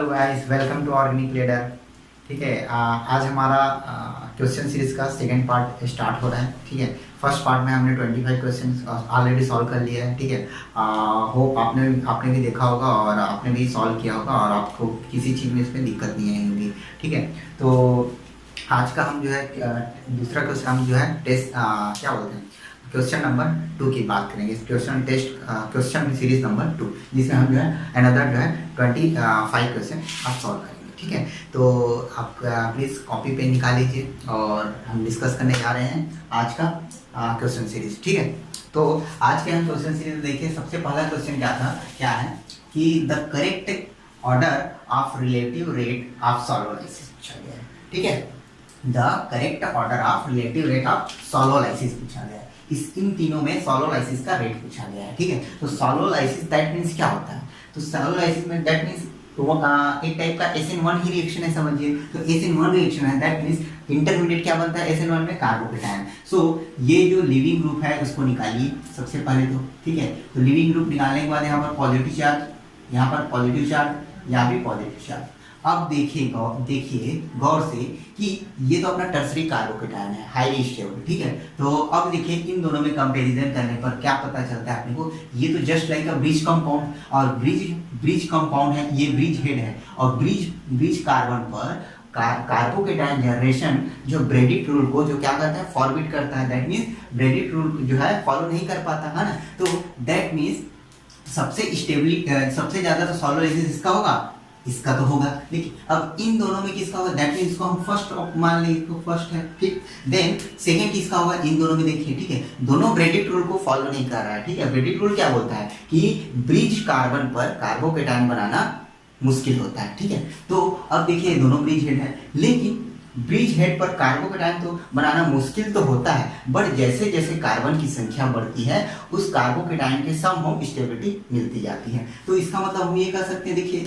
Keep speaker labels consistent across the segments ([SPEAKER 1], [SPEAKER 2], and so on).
[SPEAKER 1] Hello guys, welcome to organic leader. ठीक है, आज हमारा क्वेश्चन सीरीज का सेकंड पार्ट स्टार्ट हो रहा है। ठीक है, फर्स्ट पार्ट में हमने 25 क्वेश्चन ऑलरेडी सॉल्व कर लिया है। ठीक है, होप आपने भी देखा होगा और आपने भी सॉल्व किया होगा और आपको किसी चीज़ में इसमें दिक्कत नहीं आई होगी। ठीक है, तो आज का हम जो है दूसरा क्वेश्चन हम जो है टेस्ट क्या बोलते हैं, क्वेश्चन नंबर 2 की बात करेंगे। क्वेश्चन सीरीज नंबर 2, जिसमें हम जो है अनदर जो है 25 क्वेश्चन आप सॉल्व करेंगे। ठीक है, तो आप प्लीज़ कॉपी पे निकाल लीजिए और हम डिस्कस करने जा रहे हैं आज का क्वेश्चन सीरीज। ठीक है, तो आज के हम क्वेश्चन सीरीज देखिए, सबसे पहला क्वेश्चन क्या है कि the correct order of relative rate of solvolysis पूछा गया है। ठीक है, the correct order of relative rate of solvolysis पूछा गया है। इन तीनों में सॉल्वोलाइसिस का रेट पूछा गया है। ठीक है, तो सॉल्वोलाइसिस दैट मींस क्या होता है, तो सॉल्वोलाइसिस में दैट मींस एक टाइप का SN1 ही रिएक्शन है, समझिए। तो SN1 रिएक्शन है, दैट मींस इंटरमीडिएट क्या बनता है SN1 में, कार्बोकेटायन। सो ये जो लिविंग ग्रुप है उसको निकालिए सबसे पहले तो। ठीक है, तो लिविंग ग्रुप निकालने के बाद यहाँ पर पॉजिटिव चार्ज, यहाँ पर पॉजिटिव चार्ज, यहाँ भी पॉजिटिव चार्ज। अब देखिए गौर से कि ये तो अपना टर्सरी कार्बोकेटायन है, हाईली स्टेबल। ठीक है, तो अब देखिए इन दोनों में कंपैरिजन करने पर क्या पता चलता है अपने को, ये तो जस्ट लाइक अ ब्रिज कंपाउंड, और ब्रिज कंपाउंड है, ये ब्रिज हेड है, और ब्रिज कार्बन पर कार्बोकेटायन जनरेशन जो ब्रेडिट रूल को जो क्या करता है, फॉरबिट करता है। दैट मीन्स ब्रेडिट रूल जो है फॉलो नहीं कर पाता है ना, तो दैट मीन्स सबसे ज्यादा तो सॉल्वोलाइसिस इसका होगा, इसका तो होगा। देखिए अब इन दोनों में किसका होगा, दैट मींस इसको हम फर्स्ट मान लेंगे, इसको फर्स्ट है। ठीक, देन सेकंड किसका होगा, इन दोनों में देखिए। ठीक है, दोनों ब्रेडिट रूल को फॉलो नहीं कर रहा है। ठीक है, ब्रेडिट रूल क्या बोलता है कि ब्रिज कार्बन पर कार्बोकेटायन बनाना मुश्किल होता है। ठीक है, तो अब देखिए दोनों ब्रिज हेड है, लेकिन ब्रिज हेड पर कार्बोकेटायन तो बनाना मुश्किल तो होता है, बट जैसे जैसे कार्बन की संख्या बढ़ती है उस कार्बोकेटायन के समहाउ स्टेबिलिटी मिलती जाती है। तो इसका मतलब हम ये कह सकते हैं, देखिए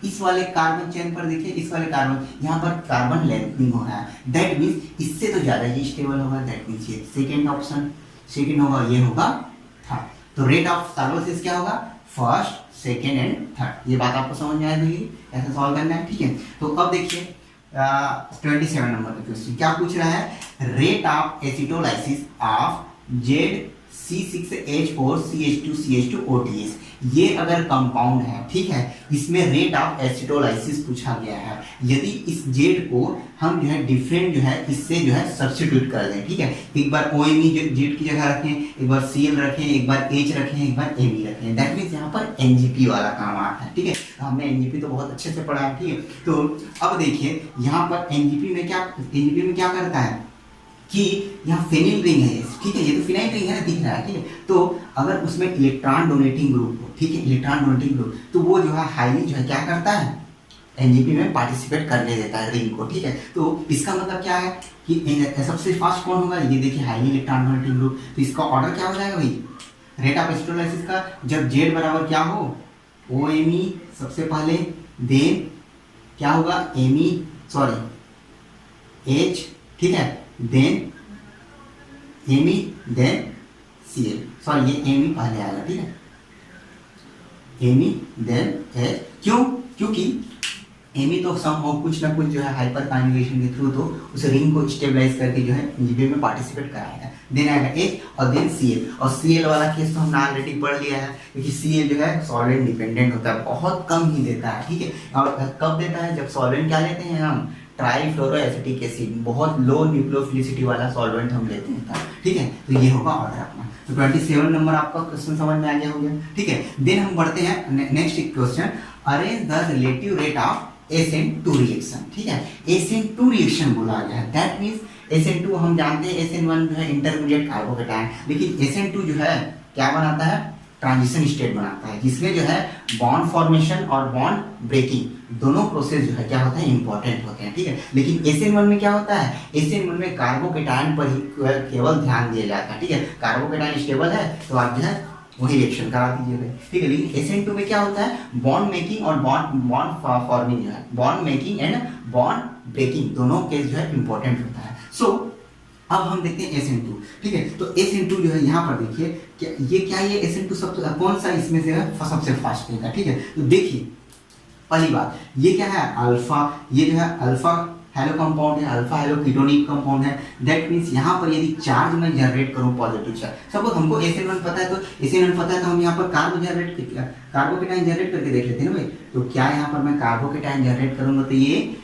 [SPEAKER 1] इस वाले कार्बन चेन पर देखिए, इस वाले कार्बन यहाँ पर कार्बन लेंथनिंग हो रहा है, दैट मीन्स इससे तो ज़्यादा ही स्टेबल होगा। दैट मीन्स ये सेकेंड ऑप्शन, सेकेंड होगा, ये होगा थर्ड। तो रेट ऑफ सॉल्वोलाइसिस क्या होगा, फर्स्ट, सेकेंड एंड थर्ड। ये बात आपको समझ में आ रही है, ऐसे सॉल्व करना है। ठीक है, तो अब देखिए 27 नंबर का क्वेश्चन क्या पूछ रहा है, रेट ऑफ एसिटोलाइसिस ऑफ ZC6H4CH2CH2OTS। ये अगर कंपाउंड है, ठीक है, इसमें रेट ऑफ एसिटोलाइसिस पूछा गया है। यदि इस जेड को हम जो है डिफरेंट जो है इससे जो है सब्स्टिट्यूट कर दें, ठीक है, एक बार OMe जेड की जगह रखें, एक बार Cl रखें, एक बार H रखें, एक बार Me रखें, दैट मीन्स यहाँ पर NGP वाला काम आता है। ठीक है, हमने NGP तो बहुत अच्छे से पढ़ा है। ठीक है, तो अब देखिए यहाँ पर NGP में क्या करता है कि यहाँ फेनिल रिंग है। ठीक है, ये तो फिनाइल रिंग है ना, दिख रहा है। ठीक है, तो अगर उसमें इलेक्ट्रॉन डोनेटिंग ग्रुप हो, ठीक है, इलेक्ट्रॉन डोनेटिंग ग्रुप, तो वो जो है हाईली जो है क्या करता है, NGP में पार्टिसिपेट करने देता है रिंग को। ठीक है, तो इसका मतलब क्या है कि सबसे फास्ट कौन होगा, ये देखिए हाईली इलेक्ट्रॉन डोनेटिंग ग्रुप। तो इसका ऑर्डर क्या हो जाएगा भाई, रेट ऑफ एसिटोलाइसिस का, जब जेड बराबर क्या हो, OMe सबसे पहले, देन क्या होगा H, ठीक है, then Me, then Cl, sorry ये Me पहले आएगा। ठीक है, Me देन H, क्योंकि Me तो समहाउ कुछ ना कुछ जो है हाइपर कॉन्जुगेशन के थ्रू तो उस रिंग को स्टेबलाइज करके जो है NGP में पार्टिसिपेट कराएगा। देन आएगा H और देन Cl, और Cl वाला केस तो हमने ऑलरेडी पढ़ लिया है, क्योंकि Cl जो है सॉल्वेंट डिपेंडेंट होता है, बहुत कम ही देता है। ठीक है, और कब देता है, जब सॉल्वेंट क्या लेते हैं हम, ट्राइफ्लोरोएसिटिक एसिड, बहुत लो न्यूक्लियोफिलिसिटी वाला सॉल्वेंट हम लेते हैं। ठीक है, तो ये होगा ऑर्डर अपना। तो 27 नंबर आपका क्वेश्चन समझ में आ गया होगा। ठीक है, देन हम बढ़ते हैं next question, arrange the relative rate of SN2 reaction. ठीक है, SN2 रिएक्शन बोला गया है, दैट मींस SN2 हम जानते हैं SN1 जो है इंटरमीडिएट कार्बोकेटायन, लेकिन SN2 जो है क्या बनाता है, ट्रांजिशन स्टेट बनाता है, जिसमें जो है बॉन्ड फॉर्मेशन और बॉन्ड ब्रेकिंग दोनों प्रोसेस जो है क्या होता है, इंपॉर्टेंट होते हैं। ठीक है, लेकिन SN1 में क्या होता है, SN1 में कार्बोकेटायन पर ही केवल ध्यान दिया जाता है। ठीक है, कार्बोकेटायन स्टेबल है तो आप जो है वही रिएक्शन करा दीजिएगा। ठीक है, लेकिन SN2 में क्या होता है, बॉन्ड मेकिंग और बॉन्ड फॉर्मिंग जो है, bond making and bond breaking दोनों केस जो है इंपॉर्टेंट होता है। सो अब हम देखते हैं SN2। ठीक है, तो SN2 जो है यहाँ पर देखिए ये SN2 कौन सा इसमें से है, सबसे फास्ट है। ठीक है, तो देखिए पहली बात ये क्या है अल्फा, ये जो है अल्फा हेलो कंपाउंड है, अल्फा हेलो कीटोनिक कंपाउंड है। दैट मीन्स यहाँ पर यदि चार्ज मैं जनरेट करूँ पॉजिटिव चार्ज, सपोज हमको SN1 पता है, तो SN1 पता है तो हम यहाँ पर कार्बोकेटाइन जनरेट करके देख लेते हैं ना भाई। तो क्या यहाँ पर मैं कार्बोकेटाइन जनरेट करूँगा तो ये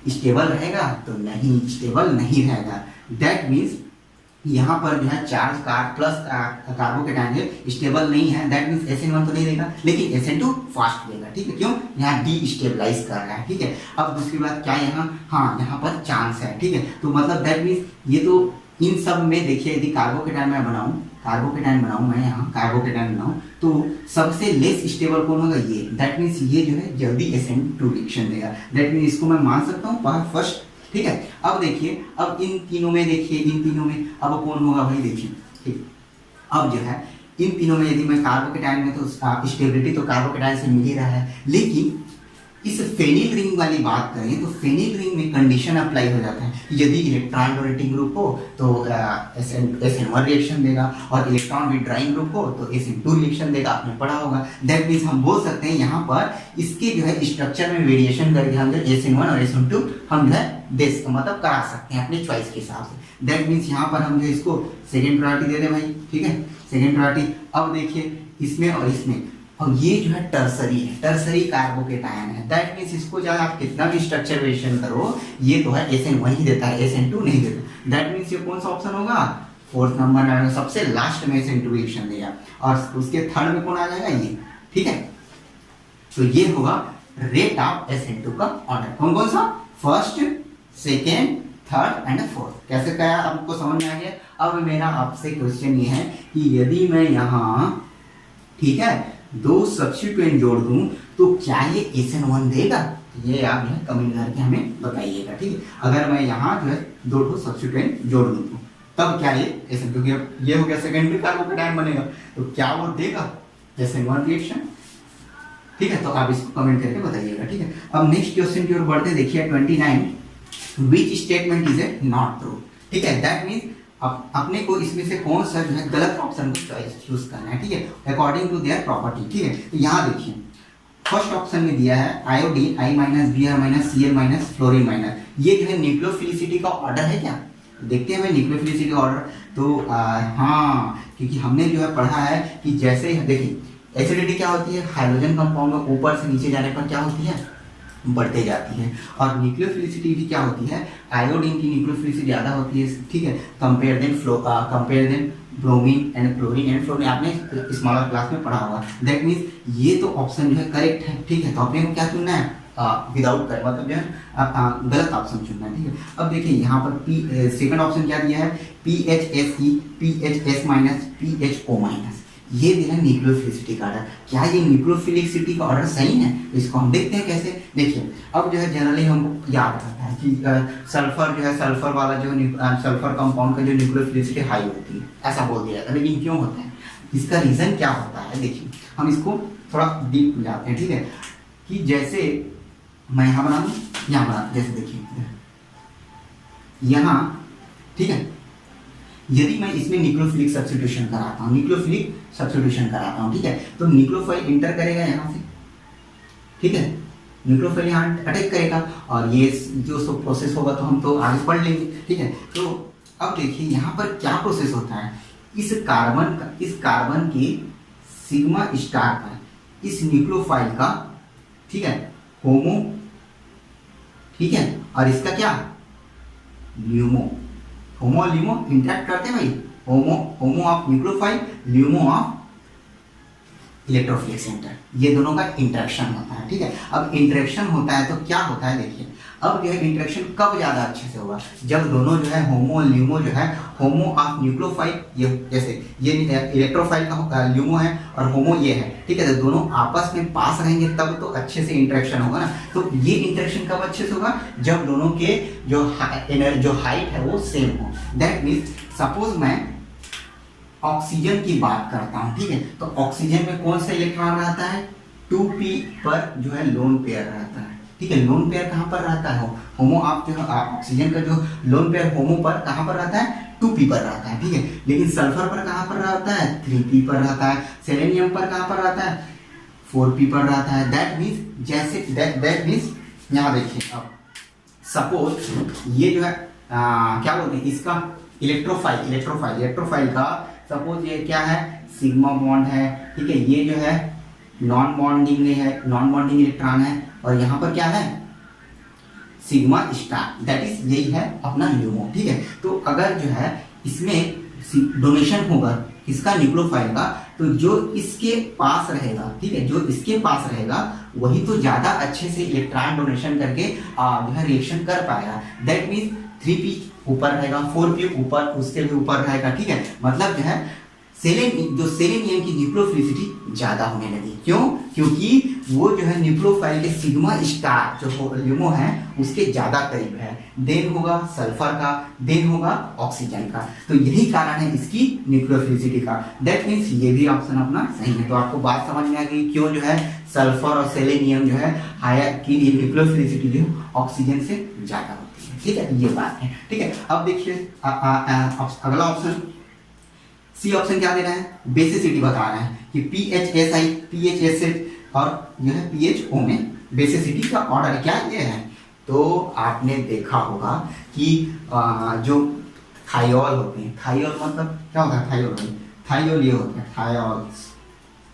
[SPEAKER 1] स्टेबल रहेगा? तो नहीं, स्टेबल नहीं रहेगा। दैट मीन्स यहाँ पर जो है चार्ज प्लस कार्बोकेटाइन है स्टेबल नहीं है। दैट मीन्स SN1 तो नहीं देगा, लेकिन SN2 फास्ट देगा। ठीक है, क्यों? यहाँ डीस्टेबलाइज कर रहा है। ठीक है, अब दूसरी बात क्या यहाँ, हाँ यहाँ पर चांस है। ठीक है, तो मतलब दैट मीन्स ये तो इन सब में देखिए यदि कार्बोकेटाइन मैं बनाऊँ मैं यहाँ कार्बोकेटाइन बनाऊँ तो सबसे लेस स्टेबल कौन होगा? ये। दैट मीन्स ये जो है जल्दी SN2 रिएक्शन देगा। दैट मीन्स इसको मैं मान सकता हूँ फर्स्ट। ठीक है, अब देखिए, अब इन तीनों में अब कौन होगा भाई? देखिए, ठीक, अब जो है इन तीनों में यदि मैं कार्बोकेटाइन में तो स्टेबिलिटी तो कार्बोकेटाइन से मिल ही रहा है, लेकिन इस फेनिल रिंग वाली बात करें तो फेनिल रिंग में कंडीशन अप्लाई हो जाता है। यदि इलेक्ट्रॉन डोनेटिंग ग्रुप हो तो SN1 रिएक्शन देगा, और इलेक्ट्रॉन विड्रॉइंग ग्रुप हो तो SN2 रिएक्शन देगा। आपने पढ़ा होगा। दैट मीन्स हम बोल सकते हैं यहाँ पर इसके जो है स्ट्रक्चर में वेरिएशन करके हम जो SN1 और SN2 हम जो है मतलब करा सकते हैं अपने चॉइस के हिसाब से। दैट मीन्स यहाँ पर हम जो इसको सेकेंड प्रायोरिटी दे दें भाई। ठीक है, सेकेंड प्रायोरिटी। अब देखिए इसमें और इसमें, और ये जो है टर्सरी कार्बोकेटाइन है। दैट मीन्स इसको चाहे आप कितना भी स्ट्रक्चर वेरिएशन करो ये तो है SN1 ही देता है, SN2 नहीं देता। दैट मीन्स ये कौन सा ऑप्शन होगा? फोर्थ नंबर में सबसे लास्ट में SN2 रिएक्शन देगा, और उसके थर्ड में कौन आ जाएगा? ये। ठीक है, तो ये होगा रेट ऑफ SN2 का ऑर्डर। कौन सा? First, second, third and fourth. कैसे कहा आपको समझ में आ गया? अब मेरा आपसे क्वेश्चन ये है कि यदि मैं यहाँ, ठीक है, दो सब्स्टिट्यूएंट जोड़ दूं तो क्या ये SN1 देगा? ये आप जो है कमेंट करके हमें बताइएगा। ठीक है, अगर मैं यहाँ जो है दो सब्स्टिट्यूएंट जोड़ दूं तो तब क्या ये SN2 ये हो गया सेकेंडरी कार्बोकेटाइन बनेगा, तो क्या वो देगा SN1 रिएक्शन? ठीक है, तो आप इसको कमेंट करके बताइएगा। ठीक है, अब नेक्स्ट क्वेश्चन की ओर बढ़ते। देखिए 29, which statement is a not true. ठीक है, दैट मीन्स अपने को इसमें से कौन सा जो है गलत ऑप्शन को चूज करना है। ठीक है, अकॉर्डिंग टू देयर प्रॉपर्टी। ठीक है, तो यहाँ देखिए फर्स्ट ऑप्शन में दिया है iodine I- Br- Cl- fluorine -। ये जो है न्यूक्लियोफिलिसिटी का ऑर्डर है क्या? देखते हैं भाई न्यूक्लियोफिलिसिटी का ऑर्डर। तो हाँ, क्योंकि हमने जो है पढ़ा है कि जैसे देखिए एसिडिटी क्या होती है? हाइड्रोजन कंपाउंड में ऊपर से नीचे जाने पर क्या होती है? बढ़ते जाती है। और न्यूक्लियोफिलिसिटी भी क्या होती है? आयोडीन की न्यूक्लियोफिलिसिटी ज़्यादा होती है। ठीक है, compare than bromine and chlorine and fluorine, आपने स्मॉलर क्लास में पढ़ा होगा। दैट मीन्स ये तो ऑप्शन जो है करेक्ट है। ठीक है, तो अपने को क्या चुनना है? विदाउट कर मतलब जो है गलत ऑप्शन चुनना है। ठीक है, अब देखिए यहाँ पर सेकंड ऑप्शन क्या दिया है? PHSE, PHS- PHO-। ये दिया है न्यूक्लियोफिलिसिटी का ऑर्डर। क्या ये न्यूक्लियोफिलिसिटी का ऑर्डर सही है? इसको हम देखते हैं कैसे। देखिए अब जो है जनरली हमको याद रहता है कि सल्फर जो है, सल्फर वाला जो सल्फर कंपाउंड का जो न्यूक्लियोफिलिसिटी हाई होती है, ऐसा बोल दिया जाता है। लेकिन क्यों होता है? इसका रीज़न क्या होता है? देखिए हम इसको थोड़ा डीप जाते हैं। ठीक है, कि जैसे मैं यहाँ बना दूँ, यहाँ बना, जैसे देखिए यहाँ, ठीक है, यदि मैं इसमें न्यूक्लियोफिलिक सब्स्टिट्यूशन कराता हूँ, ठीक है, तो न्यूक्लियोफाइल इंटर करेगा यहाँ से। ठीक है, न्यूक्लियोफाइल यहाँ अटैक करेगा, और ये जो सब प्रोसेस होगा तो हम तो आगे पढ़ लेंगे। ठीक है, तो अब देखिए यहाँ पर क्या प्रोसेस होता है। इस कार्बन की सिग्मा स्टार पर इस न्यूक्लियोफाइल का, ठीक है, होमो, ठीक है, और इसका क्या होमो ल्यूमो इंटरेक्ट करते हैं भाई। HOMO of nucleophile, LUMO of electrophilic centre, ये दोनों का इंटरेक्शन होता है। ठीक है, अब इंटरेक्शन होता है तो क्या होता है? देखिए अब जो है इंटरेक्शन कब ज़्यादा अच्छे से होगा? जब दोनों जो है होमो ल्यूमो जो है, होमो ऑफ न्यूक्लियोफाइल, ये जैसे ये इलेक्ट्रोफाइल का ल्यूमो है और होमो ये है। ठीक है, तो दोनों आपस में पास रहेंगे तब तो अच्छे से इंटरेक्शन होगा ना। तो ये इंटरेक्शन कब अच्छे से होगा? जब दोनों के जो हाइट है वो सेम हो। दैट मीन्स सपोज मैं ऑक्सीजन की बात करता हूँ। ठीक है, तो ऑक्सीजन में कौन सा इलेक्ट्रॉन रहता है? 2p पर जो है लोन पेयर रहता है। ठीक है, लोन पेयर कहाँ पर रहता है? होमो ऑफ जो ऑक्सीजन का जो लोन पेयर होमो पर कहाँ पर रहता है? 2p पर रहता है। ठीक है, लेकिन सल्फर पर कहाँ पर रहता है? 3p पर रहता है। सेलेनियम पर कहाँ पर रहता है? 4p पर रहता है। दैट मीन्स जैसे दैट मीन्स यहाँ देखिए अब सपोज ये जो है क्या बोलते हैं इसका इलेक्ट्रोफाइल का सपोज ये क्या है सिग्मा बॉन्ड है, ठीक है। ये जो है नॉन बॉन्डिंग इलेक्ट्रॉन है और यहाँ पर क्या है सिग्मा स्टार, दैट इज यही है अपना ल्यूमो, ठीक है। तो अगर जो है इसमें डोनेशन होगा इसका न्यूक्लियोफाइल का, तो जो इसके पास रहेगा, ठीक है, जो इसके पास रहेगा वही तो ज्यादा अच्छे से इलेक्ट्रॉन डोनेशन करके जो है रिएक्शन कर पाएगा। दैट मीन्स 3p ऊपर रहेगा, 4p ऊपर उससे भी ऊपर रहेगा, ठीक है। मतलब जो है सेलेनियम की न्यूक्लियोफिलिसिटी ज्यादा होने लगी। क्यों? क्योंकि वो जो है न्यूक्लियोफाइल के सिग्मा स्टार जो ल्यूमो है उसके ज्यादा करीब है। देन होगा सल्फर का, देन होगा ऑक्सीजन का, तो यही कारण है इसकी न्यूक्लियोफिलिसिटी का। दैट मीन्स ये भी ऑप्शन अपना सही है। तो आपको बात समझ में आ गई क्यों जो है सल्फर और सेलेनियम जो है हायर की न्यूक्लियोफिलिसिटी जो ऑक्सीजन से ज्यादा होती है, ठीक है, ये बात है, ठीक है। अब देखिए अगला ऑप्शन सी ऑप्शन क्या दे रहा है बेसिसिटी बता रहा है कि PHSI और यह है PHO में बेसिसिटी का ऑर्डर क्या ये है। तो आपने देखा होगा कि जो थायोल होते हैं, थायोल मतलब क्या होता है थायोल ये होता है थायोल्स,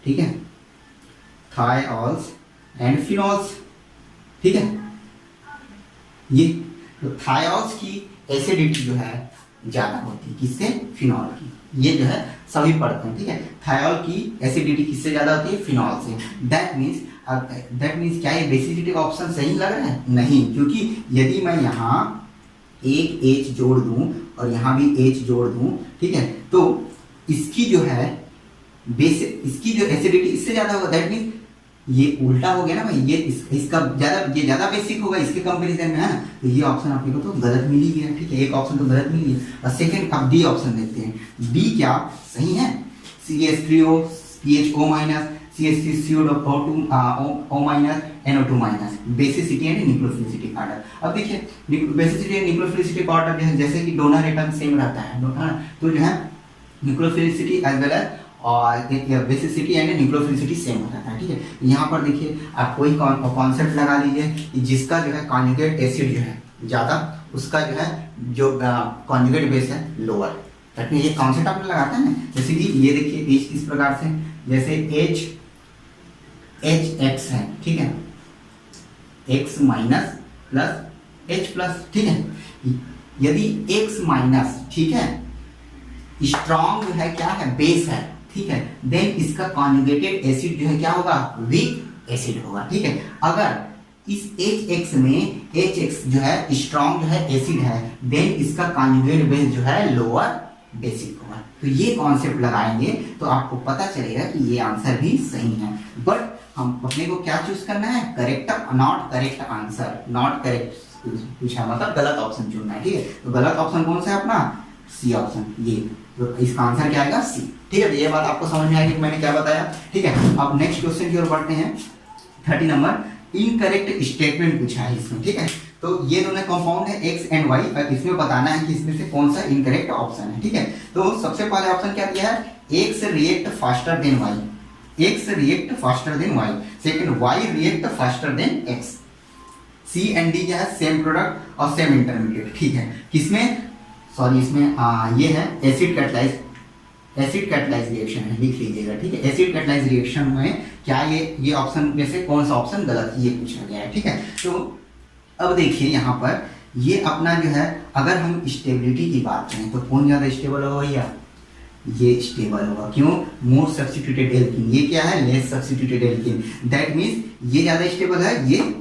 [SPEAKER 1] ठीक है, थायोल्स एंड फिनोल्स, ठीक है। ये तो थायोल्स की एसिडिटी जो है ज्यादा होती है किससे फिनॉल की, ये जो है सभी पढ़ते हैं, ठीक है। थायोल की एसिडिटी किससे ज्यादा होती है फिनॉल से। दैट मीन्स क्या ये बेसिसिटी का ऑप्शन सही लग रहा है? नहीं, क्योंकि यदि मैं यहाँ एक H जोड़ दूं और यहाँ भी H जोड़ दूं, ठीक है, तो इसकी जो है इसकी जो एसिडिटी इससे ज्यादा होगा। दैट मीन्स ये उल्टा हो गया ना भाई, ये इसका ज्यादा बेसिक होगा इसके कंपैरिजन में, है ना। तो ये ऑप्शन आपको तो गलत मिल ही गया, ठीक है, एक ऑप्शन तो गलत मिल गया। और सेकंड अब डी ऑप्शन देखते हैं। डी क्या सही है CH3O PHO minus CH3CO2O minus NO2 basicity and nucleophilicity का ऑर्डर। अब देखिए बेसिसिटी एंड न्यूक्लियोफिलिसिटी का ऑर्डर जो है जैसे कि डोनर एटम सेम रहता है, तो जो है न्यूक्लियोफिलिसिटी एज वेल एज और बेसिसिटी एंड न्यूक्लियोफिलिसिटी सेम हो जाता है, ठीक है। यहाँ पर देखिए आप कोई कॉन्सेप्ट लगा लीजिए कि जिसका जो है कॉन्जुगेट एसिड जो है ज़्यादा उसका जो है जो कॉन्जुगेट बेस है लोअर। ताकि ये कॉन्सेप्ट आप लगाते हैं ना, जैसे कि ये देखिए H इस प्रकार से, जैसे HX है, ठीक है, X minus plus H plus, ठीक है। यदि X माइनस, ठीक है, स्ट्रॉन्ग जो है क्या है बेस है, ठीक है, देन इसका कॉन्जुगेटेड एसिड जो है क्या होगा वीक एसिड होगा, ठीक है। अगर इस HX में HX जो है स्ट्रॉन्ग जो है एसिड है, देन इसका कॉन्जुगेट बेस जो है लोअर बेसिक होगा। तो ये कॉन्सेप्ट लगाएंगे तो आपको पता चलेगा कि ये आंसर भी सही है। बट हम अपने को क्या चूज करना है correct not correct answer, not correct पूछा मतलब गलत ऑप्शन चुनना है, ठीक है। तो गलत ऑप्शन कौन सा है अपना सी ऑप्शन, ये तो इसका आंसर क्या आएगा सी, ठीक है। तो ये बात आपको समझ में आएगी कि मैंने क्या बताया, ठीक है। अब नेक्स्ट क्वेश्चन की ओर बढ़ते हैं। 30 नंबर इनकरेक्ट स्टेटमेंट पूछा है इसमें, ठीक है। तो ये दोनों कंपाउंड है X एंड Y, इसमें बताना है कि इसमें से कौन सा इनकरेक्ट ऑप्शन है, ठीक है। तो सबसे पहले ऑप्शन क्या दिया है X react faster than Y, X react faster than Y, second Y react faster than X, C and D जो है सेम प्रोडक्ट और सेम इंटरमीडिएट, ठीक है। किसमें सॉरी इसमें ये है एसिड कैटलाइज रिएक्शन है, लिख लीजिएगा, ठीक है। एसिड कैटलाइज रिएक्शन में क्या ये ऑप्शन में से कौन सा ऑप्शन गलत ये पूछा गया है, ठीक है। तो अब देखिए यहाँ पर ये अपना जो है अगर हम स्टेबिलिटी की बात करें तो कौन ज़्यादा स्टेबल होगा भैया, ये स्टेबल होगा। क्यों? मोर सब्स्टिट्यूटेड एल्कीन, ये क्या है less substituted alkene. That means ये ज़्यादा स्टेबल है, ये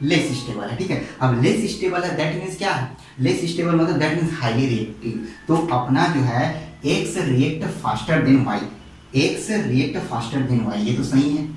[SPEAKER 1] लेस स्टेबल है, ठीक है। अब लेस स्टेबल है दैट मीन्स क्या है, लेस स्टेबल मतलब दैट मीन्स हाईली रिएक्टिव। तो अपना जो है X react faster than Y, X react faster than Y, ये तो सही है,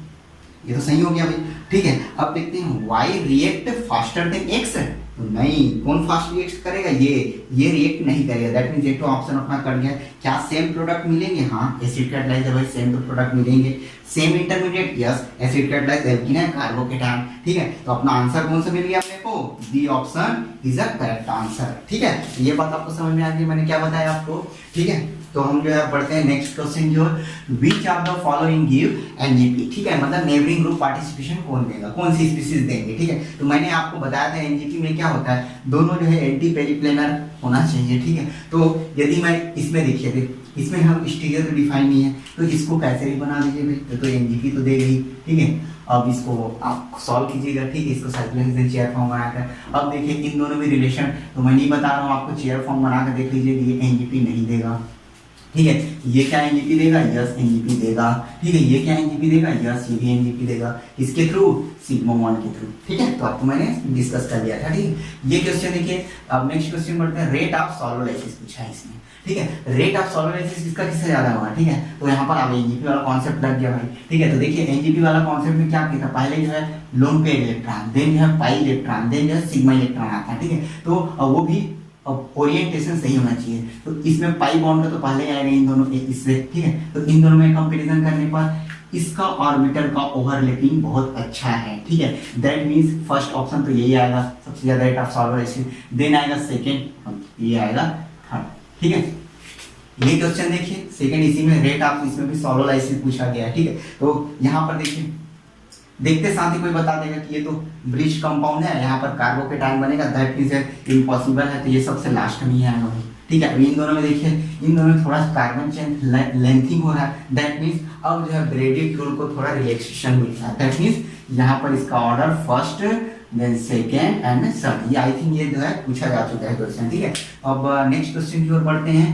[SPEAKER 1] ये तो सही हो गया भाई, ठीक है। अब देखते हैं Y react faster than X, तो नहीं, कौन फास्ट रिएक्ट करेगा, ये रिएक्ट नहीं करेगा। दैट मीन्स ये तो ऑप्शन अपना कट गया। क्या सेम प्रोडक्ट मिलेंगे? हाँ, एसिड कैटलाइज है भाई, सेम तो प्रोडक्ट मिलेंगे। Same intermediate, yes, acid catalyse alkene है, कार्बोकेटायन, ठीक है। तो अपना आंसर कौन सा मिल गया अपने को, the option is a correct answer, ठीक है। ये बात आपको समझ में आ गई, मैंने क्या बताया आपको, ठीक है। तो हम जो है बढ़ते हैं नेक्स्ट क्वेश्चन जो विच of the following give NGP, ठीक है, मतलब नेबरिंग ग्रुप पार्टिसिपेशन कौन देगा, कौन सी स्पीसीज देंगे, ठीक है। तो मैंने आपको बताया था एनजीपी में क्या होता है, दोनों जो है एंटी पेरिप्लेनर होना चाहिए, ठीक है। तो यदि मैं इसमें देखिए थे, इसमें हम स्टीरियो तो डिफाइन नहीं है, तो इसको कैसे भी बना दीजिए भाई, तो एनजीपी तो देगा ही, ठीक है। अब इसको आप सॉल्व कीजिएगा, ठीक है, इसको साइक्लोहेक्सेन चेयर फॉर्म बनाकर। अब देखिए इन दोनों में रिलेशन, तो मैं नहीं बता रहा हूँ आपको, चेयर फॉर्म बनाकर देख लीजिए, ये एनजीपी नहीं देगा, ठीक है। ये क्या एनजीपी देगा, यस एनजीपी देगा, ठीक है। ये क्या एनजीपी देगा, यस ये भी एनजीपी देगा, किसके थ्रू, सिग्मा 1 के थ्रू, ठीक है। तो आपको मैंने डिस्कस कर लिया था, ठीक है। ये क्वेश्चन देखिए, अब नेक्स्ट क्वेश्चन बढ़ते हैं, रेट ऑफ सॉल्वोलाइसिस पूछा है इसमें, ठीक है। रेट ऑफ सॉल्वोलाइसिस किसका किससे ज्यादा होगा, ठीक है। तो यहाँ पर अब एनजीपी वाला कॉन्सेप्ट लग गया भाई, ठीक है। तो देखिए एनजीपी वाला कॉन्सेप्ट में क्या किया था, पहले जो है लोन पेयर इलेक्ट्रॉन, देन जो है पाई इलेक्ट्रॉन, देन जो है सिग्मा इलेक्ट्रॉन आता है, ठीक है। तो वो भी ओरिएंटेशन सही होना चाहिए, तो इसमें पाई बॉन्ड का तो पहले आएगा इन दोनों इससे, ठीक है। तो इन दोनों में कंपैरिजन करने पर इसका ऑर्बिटल का ओवरलैपिंग बहुत अच्छा है, ठीक है। दैट मींस फर्स्ट ऑप्शन तो यही आएगा सबसे ज्यादा रेट ऑफ सॉल्वोलाइसिस, देन आएगा सेकंड, ये आएगा थर्ड, ठीक है। ये क्वेश्चन देखिए सेकंड, इसी में रेट ऑफ, इसमें भी सॉल्वोलाइसिस पूछा गया है, ठीक है। तो यहाँ पर देखिए, देखते साथ ही कोई बता देगा कि ये तो ब्रिज कंपाउंड है, यहाँ पर कार्बोकेटाइन बनेगा, दैट मींस इम्पॉसिबल है, तो ये सबसे लास्ट में ही आएगा, ठीक है। इन दोनों में देखिए, इन दोनों में थोड़ा कार्बन चेन लेंथिंग हो रहा है, दैट मींस अब जो है ब्रेडिक्यूल को थोड़ा रिलैक्सेशन मिल रहा है, दैट मींस यहाँ पर इसका order first, then second and third, ये आई थिंक ये जो है पूछा जा चुका है क्वेश्चन, ठीक है। अब नेक्स्ट क्वेश्चन की ओर बढ़ते हैं,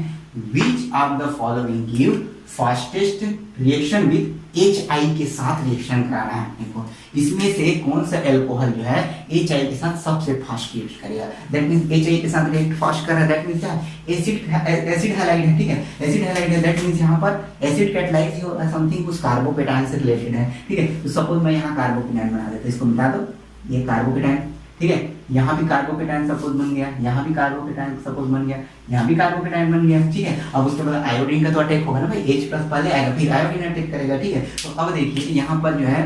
[SPEAKER 1] which of the following give fastest reaction with HI के साथ रिएक्शन कराना है अपने को, इसमें से कौन सा एल्कोहल जो है HI के साथ सबसे फास्ट रिएक्ट करेगा, दैट मींस HI के साथ रिएक्ट फास्ट कर रहा है, दैट मींस क्या है, एसिड हैलाइड है, ठीक है। एसिड हैलाइड है, दैट मींस यहाँ पर एसिड कैटालाइज हो रहा है, समथिंग कुछ कार्बोकेटाइन से रिलेटेड है, ठीक है। तो सपोज मैं यहाँ कार्बोकेटाइन बना देता हूं, इसको मिटा दो, ये कार्बोकेटाइन, ठीक है। यहाँ भी कार्बोकेटाइन सपोज बन गया, यहाँ भी कार्बोकेटाइन सपोज बन गया, यहाँ भी कार्बोकेटाइन बन गया, ठीक है। अब उसके बाद आयोडीन का तो अटैक होगा ना भाई, H प्लस पहले आएगा, फिर आयोडीन अटैक करेगा, ठीक है। तो अब देखिए यहाँ पर जो है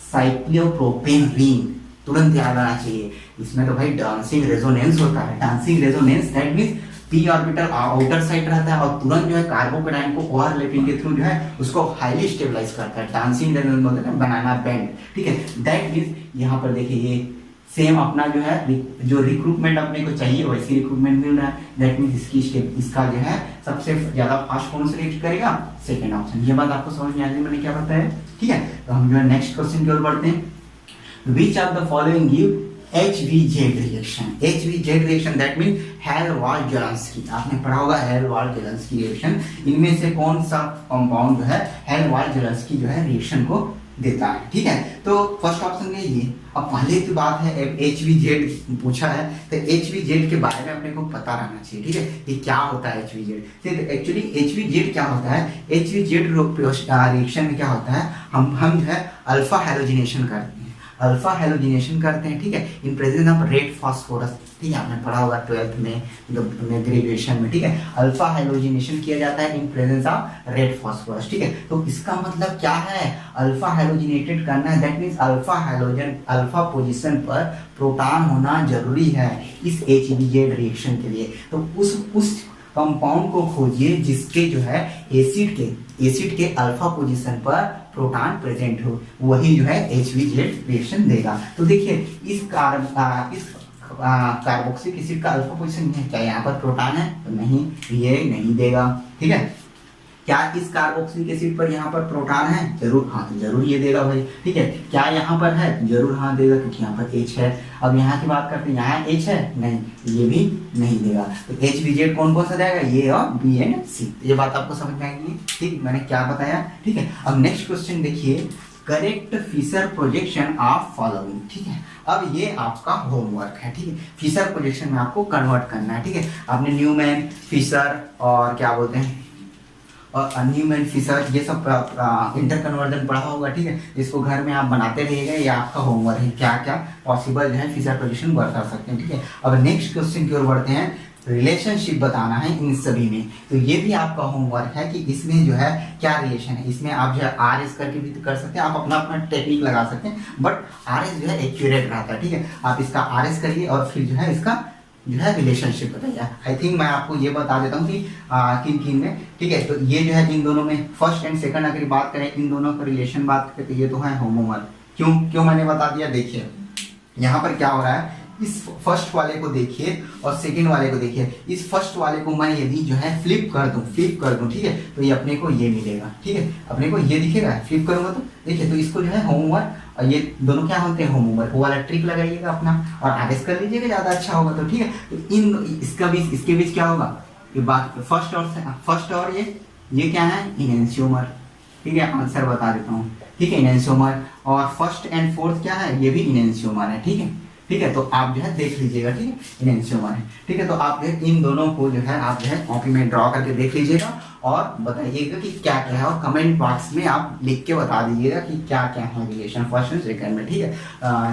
[SPEAKER 1] साइक्लोप्रोपेन रिंग तुरंत याद आना चाहिए, इसमें तो भाई डांसिंग रेजोनेंस होता है, dancing resonance that means P orbital outer side रहता है और तुरंत जो है कार्बोकेटाइन को ओवरलैपिंग के थ्रू जो है उसको हाईली स्टेबलाइज करता है, डांसिंग रेजोनेंस बोलते हैं, बनाना बैंड, ठीक है। दैट मींस यहाँ पर देखिए ये सेम अपना जो है जो रिक्रूटमेंट अपने को चाहिए वैसी रिक्रूटमेंट मिल रहा है, दैट मींस इसकी स्टेप, इसका जो है सबसे ज्यादा फास्ट कौन से रिएक्ट करेगा, सेकंड ऑप्शन। ये बात आपको समझ में आ गई मैंने क्या बताया, ठीक है। तो हम जो है नेक्स्ट क्वेश्चन की ओर बढ़ते हैं, which of the following give HVZ reaction, HVZ reaction that mean Hell Volhard Zelinsky, आपने पढ़ा होगा हेल्वाल-जेलांस्की रिएक्शन, इनमें से कौन सा कंपाउंड जो है हेल्वाल-जेलांस्की जो है रिएक्शन को देता है, ठीक है। तो फर्स्ट ऑप्शन है ये। अब पहले की बात है HVZ पूछा है, तो HVZ के बारे में अपने को पता रहना चाहिए, ठीक है, कि क्या होता है HVZ। एक्चुअली HVZ क्या होता है, HVZ रिएक्शन में क्या होता है, हम जो है अल्फा हैलोजिनेशन करते हैं, अल्फा हैलोजिनेशन करते हैं, ठीक है, in presence of red phosphorus, ठीक है, आपने पढ़ा होगा 12th में ग्रेजुएशन में, ठीक है। अल्फा हैलोजिनेशन किया जाता है in presence of red phosphorus, ठीक है। तो इसका मतलब क्या है, अल्फा हैलोजिनेटेड करना है, that means alpha halogen alpha position पर प्रोटॉन होना जरूरी है इस HVZ रिएक्शन के लिए। तो उस कंपाउंड को खोजिए जिसके जो है एसिड के अल्फा पोजीशन पर प्रोटॉन प्रेजेंट हो, वही जो है HVZ रिएक्शन देगा। तो देखिए इस कार्बोक्सिलिक एसिड का अल्फा पोजीशन है, क्या यहाँ पर प्रोटॉन है, तो नहीं, ये नहीं देगा, ठीक है। क्या इस कार्बोक्सिलिक एसिड पर यहाँ पर प्रोटॉन है, जरूर, हाँ तो जरूर ये देगा भाई, ठीक है। क्या यहाँ पर है, जरूर हाँ देगा, क्योंकि यहाँ पर H है। अब यहाँ की बात करते हैं, यहाँ H है, नहीं, ये भी नहीं देगा। तो HVZ कौन कौन सा जाएगा, ये और B एंड C, ये बात आपको समझ में आएगी, ठीक, मैंने क्या बताया, ठीक है। अब नेक्स्ट क्वेश्चन देखिए, correct Fischer projection of following, ठीक है। अब ये आपका होमवर्क है, ठीक है, फिशर प्रोजेक्शन में आपको कन्वर्ट करना है, ठीक है। आपने न्यूमैन, फिशर और क्या बोलते हैं और न्यूमैन, फिशर, ये सब इंटर कन्वर्जन पढ़ा होगा, ठीक है। इसको घर में आप बनाते रहिएगा, ये आपका होमवर्क है, क्या क्या पॉसिबल जो है फिशर प्रोजेक्शन वर्क कर सकते हैं, ठीक है। अब नेक्स्ट क्वेश्चन की ओर बढ़ते हैं, रिलेशनशिप बताना है इन सभी में, तो ये भी आपका होमवर्क है कि इसमें जो है क्या रिलेशन है। इसमें आप जो है RS करके भी कर सकते हैं, आप अपना अपना टेक्निक लगा सकते हैं, बट RS जो है एक्यूरेट रहता है, ठीक है। आप इसका RS करिए और फिर जो है इसका जो है रिलेशनशिप बताइए। आई थिंक मैं आपको ये बता देता हूँ कि किन किन में, ठीक है। तो ये जो है इन दोनों में फर्स्ट एंड सेकंड अगर बात करें इन दोनों का रिलेशन बात करें तो ये तो है होमोमर। क्यों क्यों मैंने बता दिया, देखिए यहाँ पर क्या हो रहा है, इस फर्स्ट वाले को देखिए और सेकंड वाले को देखिए। इस फर्स्ट वाले को मैं यदि जो है फ्लिप कर दूं, ठीक है, तो ये अपने को ये मिलेगा, ठीक है, अपने को ये दिखेगा। फ्लिप करूंगा तो देखिए, तो इसको जो है होमोमर, और ये दोनों क्या होते हैं होमोमर। वो वाला ट्रिक लगाइएगा अपना और आगे कर लीजिएगा, ज्यादा अच्छा होगा। तो ठीक है, तो इन इसके बीच क्या होगा, ये बात फर्स्ट और ये क्या है इनेंशियोमर, ठीक है, आंसर बता देता हूँ, ठीक है, इनेंशियोमर। और फर्स्ट एंड फोर्थ क्या है, ये भी इनेंशियोमर है, ठीक है, ठीक है। तो आप जो है देख लीजिएगा, ठीक है, इनेंशियोमर है, ठीक है। तो आप जो है इन दोनों को जो है आप जो है कॉपी में ड्रॉ करके देख लीजिएगा और बताइएगा कि क्या क्या है, और कमेंट बॉक्स में आप लिख के बता दीजिएगा कि क्या क्या है रिलेशन फर्स्ट एंड सेकंड में, ठीक है,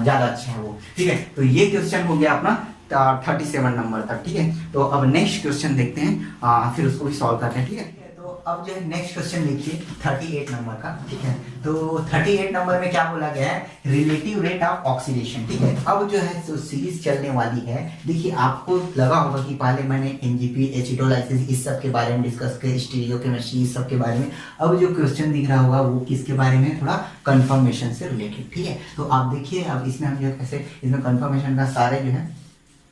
[SPEAKER 1] ज़्यादा अच्छा है वो, ठीक है। तो ये क्वेश्चन हो गया अपना 37 नंबर तक, ठीक है। तो अब नेक्स्ट क्वेश्चन देखते हैं, फिर उसको भी सॉल्व करते हैं, ठीक है। अब जो है नेक्स्ट क्वेश्चन देखिए 38 नंबर का, ठीक है। तो 38 नंबर में क्या बोला गया है, रिलेटिव रेट ऑफ ऑक्सीडेशन, ठीक है। अब जो है जो सीरीज चलने वाली है, देखिए आपको लगा होगा कि पहले मैंने एनजीपी एसिडोलाइसिस इस सब के बारे में डिस्कस किया, स्टीरियोकेमिस्ट्री इस सब के बारे में। अब जो क्वेश्चन दिख रहा होगा वो किसके बारे में, थोड़ा कंफर्मेशन से रिलेटेड, ठीक है। तो आप देखिए अब इसमें हम जो है कैसे इसमें कंफर्मेशन का सारे जो है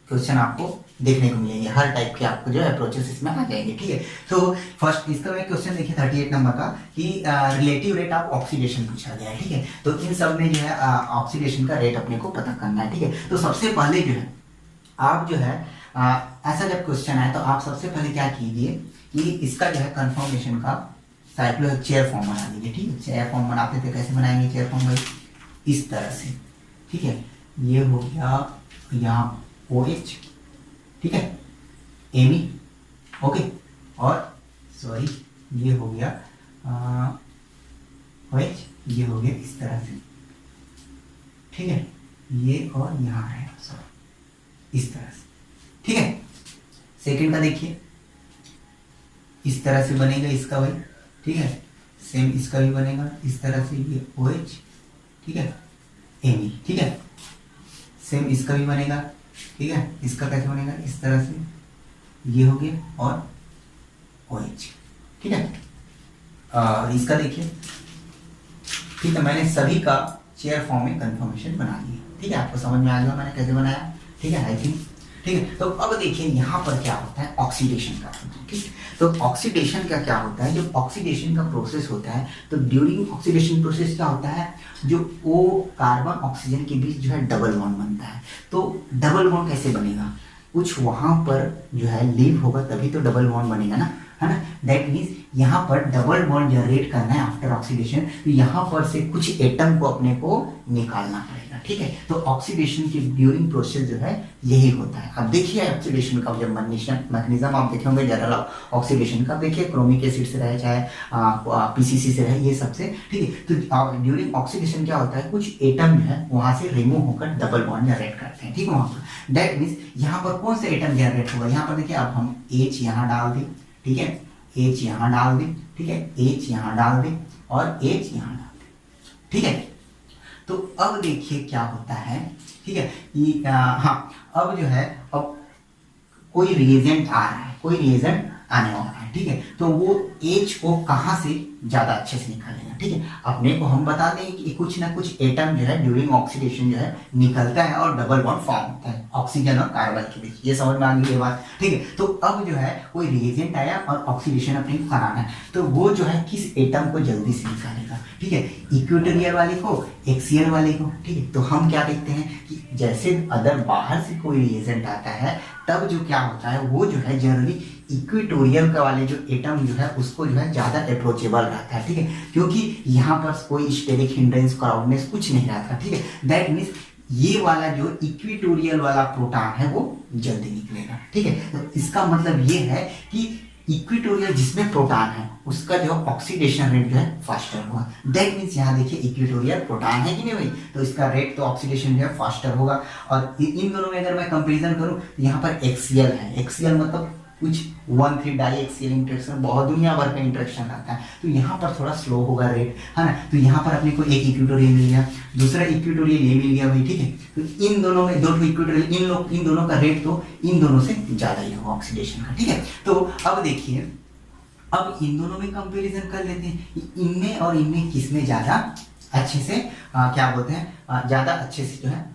[SPEAKER 1] क्वेश्चन आपको देखने को मिलेंगे, हर टाइप के आपको जो अप्रोचेस इसमें आ जाएंगे, ठीक है। तो फर्स्ट इसका मैं क्वेश्चन देखिए 38 नंबर का कि रिलेटिव रेट ऑफ ऑक्सीडेशन पूछा गया है, ठीक है। तो इन सब में जो है ऑक्सीडेशन का रेट अपने को पता करना है, ठीक है। तो सबसे पहले जो है आप जो है ऐसा जब क्वेश्चन आए तो आप सबसे पहले क्या कीजिए कि इसका जो है कंफर्मेशन का साइक्लो चेयर फॉर्म बना लीजिए, ठीक है। चेयर फॉर्म बनाते थे, कैसे बनाएंगे चेयर फॉर्म भाई, इस तरह से, ठीक है। ये हो गया यहाँ OH, ठीक है, एमी, ओके, और सॉरी ये हो गया OH, ये हो गया इस तरह से, ठीक है, ये और यहाँ है सॉरी इस तरह से, ठीक है। सेकंड का देखिए इस तरह से बनेगा इसका भाई, ठीक है, सेम इसका भी बनेगा इस तरह से, ये OH, ठीक है, एमी, ठीक है, सेम इसका भी बनेगा, ठीक है। इसका कैसे बनेगा, इस तरह से, ये हो गया और OH, ठीक है। और इसका देखिए, ठीक है, मैंने सभी का चेयर फॉर्म में कंफर्मेशन बना दिया, ठीक है। आपको समझ में आ गया मैंने कैसे बनाया, ठीक है, आई थिंक, ठीक है। तो अब देखिए यहाँ पर क्या होता है ऑक्सीडेशन का, ठीक। तो ऑक्सीडेशन का क्या होता है, जब ऑक्सीडेशन का प्रोसेस होता है तो ड्यूरिंग ऑक्सीडेशन प्रोसेस क्या होता है, जो ओ कार्बन ऑक्सीजन के बीच जो है डबल बॉन्ड बनता है। तो डबल बॉन्ड कैसे बनेगा, कुछ वहां पर जो है लीव होगा तभी तो डबल बॉन्ड बनेगा ना, है ना। दैट मीन्स यहाँ पर डबल बॉन्ड जनरेट करना है आफ्टर ऑक्सीडेशन, तो यहाँ पर से कुछ एटम को अपने को निकालना पड़ेगा, ठीक है। तो ऑक्सीडेशन की ड्यूरिंग प्रोसेस जो है यही होता है। अब देखिए ऑक्सीडेशन का जब मैकेनिज्म आप देखे होंगे जनरल ऑक्सीडेशन का, देखिए क्रोमिक एसिड से रहे चाहे PCC से रहे, ये सबसे, ठीक है। तो ड्यूरिंग ऑक्सीडेशन क्या होता है, कुछ एटम जो है वहां से रिमूव होकर डबल बॉन्ड जनरेट करते हैं, ठीक है। वहां पर दैट मीन्स यहाँ पर कौन सा एटम जनरेट होगा, यहाँ पर देखिए अब हम H यहाँ डाल दें, ठीक है, H यहाँ डाल दें, ठीक है, H यहाँ डाल दें और H यहाँ डाल दें, ठीक है। तो अब देखिए क्या होता है, ठीक है, हाँ अब जो है अब कोई रिएजेंट आ रहा है, कोई रिएजेंट आने वाला है, ठीक है। तो वो H को कहाँ से ज्यादा अच्छे से निकालेगा, ठीक है। अपने को हम बता दें कि कुछ ना कुछ एटम जो है ड्यूरिंग ऑक्सीडेशन जो है निकलता है और डबल बॉन्ड फॉर्म होता है ऑक्सीजन और कार्बन के बीच, ये समझ में आ गई ये बात, ठीक है। तो अब जो है कोई रिएजेंट आया और ऑक्सीडेशन अपने को कराना है, तो वो जो है किस एटम को जल्दी से निकालेगा, ठीक है, इक्वेटोरियल वाले को, एक्सियल वाले को, ठीक है। तो हम क्या देखते हैं कि जैसे अदर बाहर से कोई रिएजेंट आता है तब जो क्या होता है वो जो है जनरली इक्वेटोरियल का वाले जो एटम जो है उसको जो है ज्यादा अप्रोचेबल रहता है, ठीक है, क्योंकि यहाँ पर कोई स्टेरिक हिंड्रेंस क्राउडनेस कुछ नहीं रहता, ठीक है। दैट मीन्स ये वाला जो इक्वेटोरियल वाला प्रोटॉन है वो जल्दी निकलेगा, ठीक है। तो इसका मतलब ये है कि इक्वेटोरियल जिसमें प्रोटॉन है उसका जो ऑक्सीडेशन रेट जो है फास्टर होगा। दैट मीन्स यहाँ देखिए इक्वेटोरियल प्रोटॉन है कि नहीं भाई, तो इसका रेट तो ऑक्सीडेशन जो है फास्टर होगा। और इन दोनों में अगर मैं कंपेरिजन करूँ तो यहाँ पर एक्सियल है, एक्सियल मतलब कुछ 1,3 डाई एक्सियल इंटरेक्शन, बहुत दुनिया भर का इंटरेक्शन रहता है, तो यहाँ पर थोड़ा स्लो होगा रेट, है ना। तो यहाँ पर अपने को एक इक्वेटोरियल मिल गया, दूसरा इक्वेटोरियल ये मिल गया भाई, ठीक है। तो इन दोनों में दो इक्वेटोरियल, इन दोनों का रेट तो इन दोनों से ज़्यादा ही होगा ऑक्सीडेशन का, ठीक है। तो अब देखिए, अब इन दोनों में कंपेरिजन कर लेते हैं, इनमें और इनमें किसमें ज़्यादा अच्छे से क्या बोलते हैं, ज़्यादा अच्छे से जो है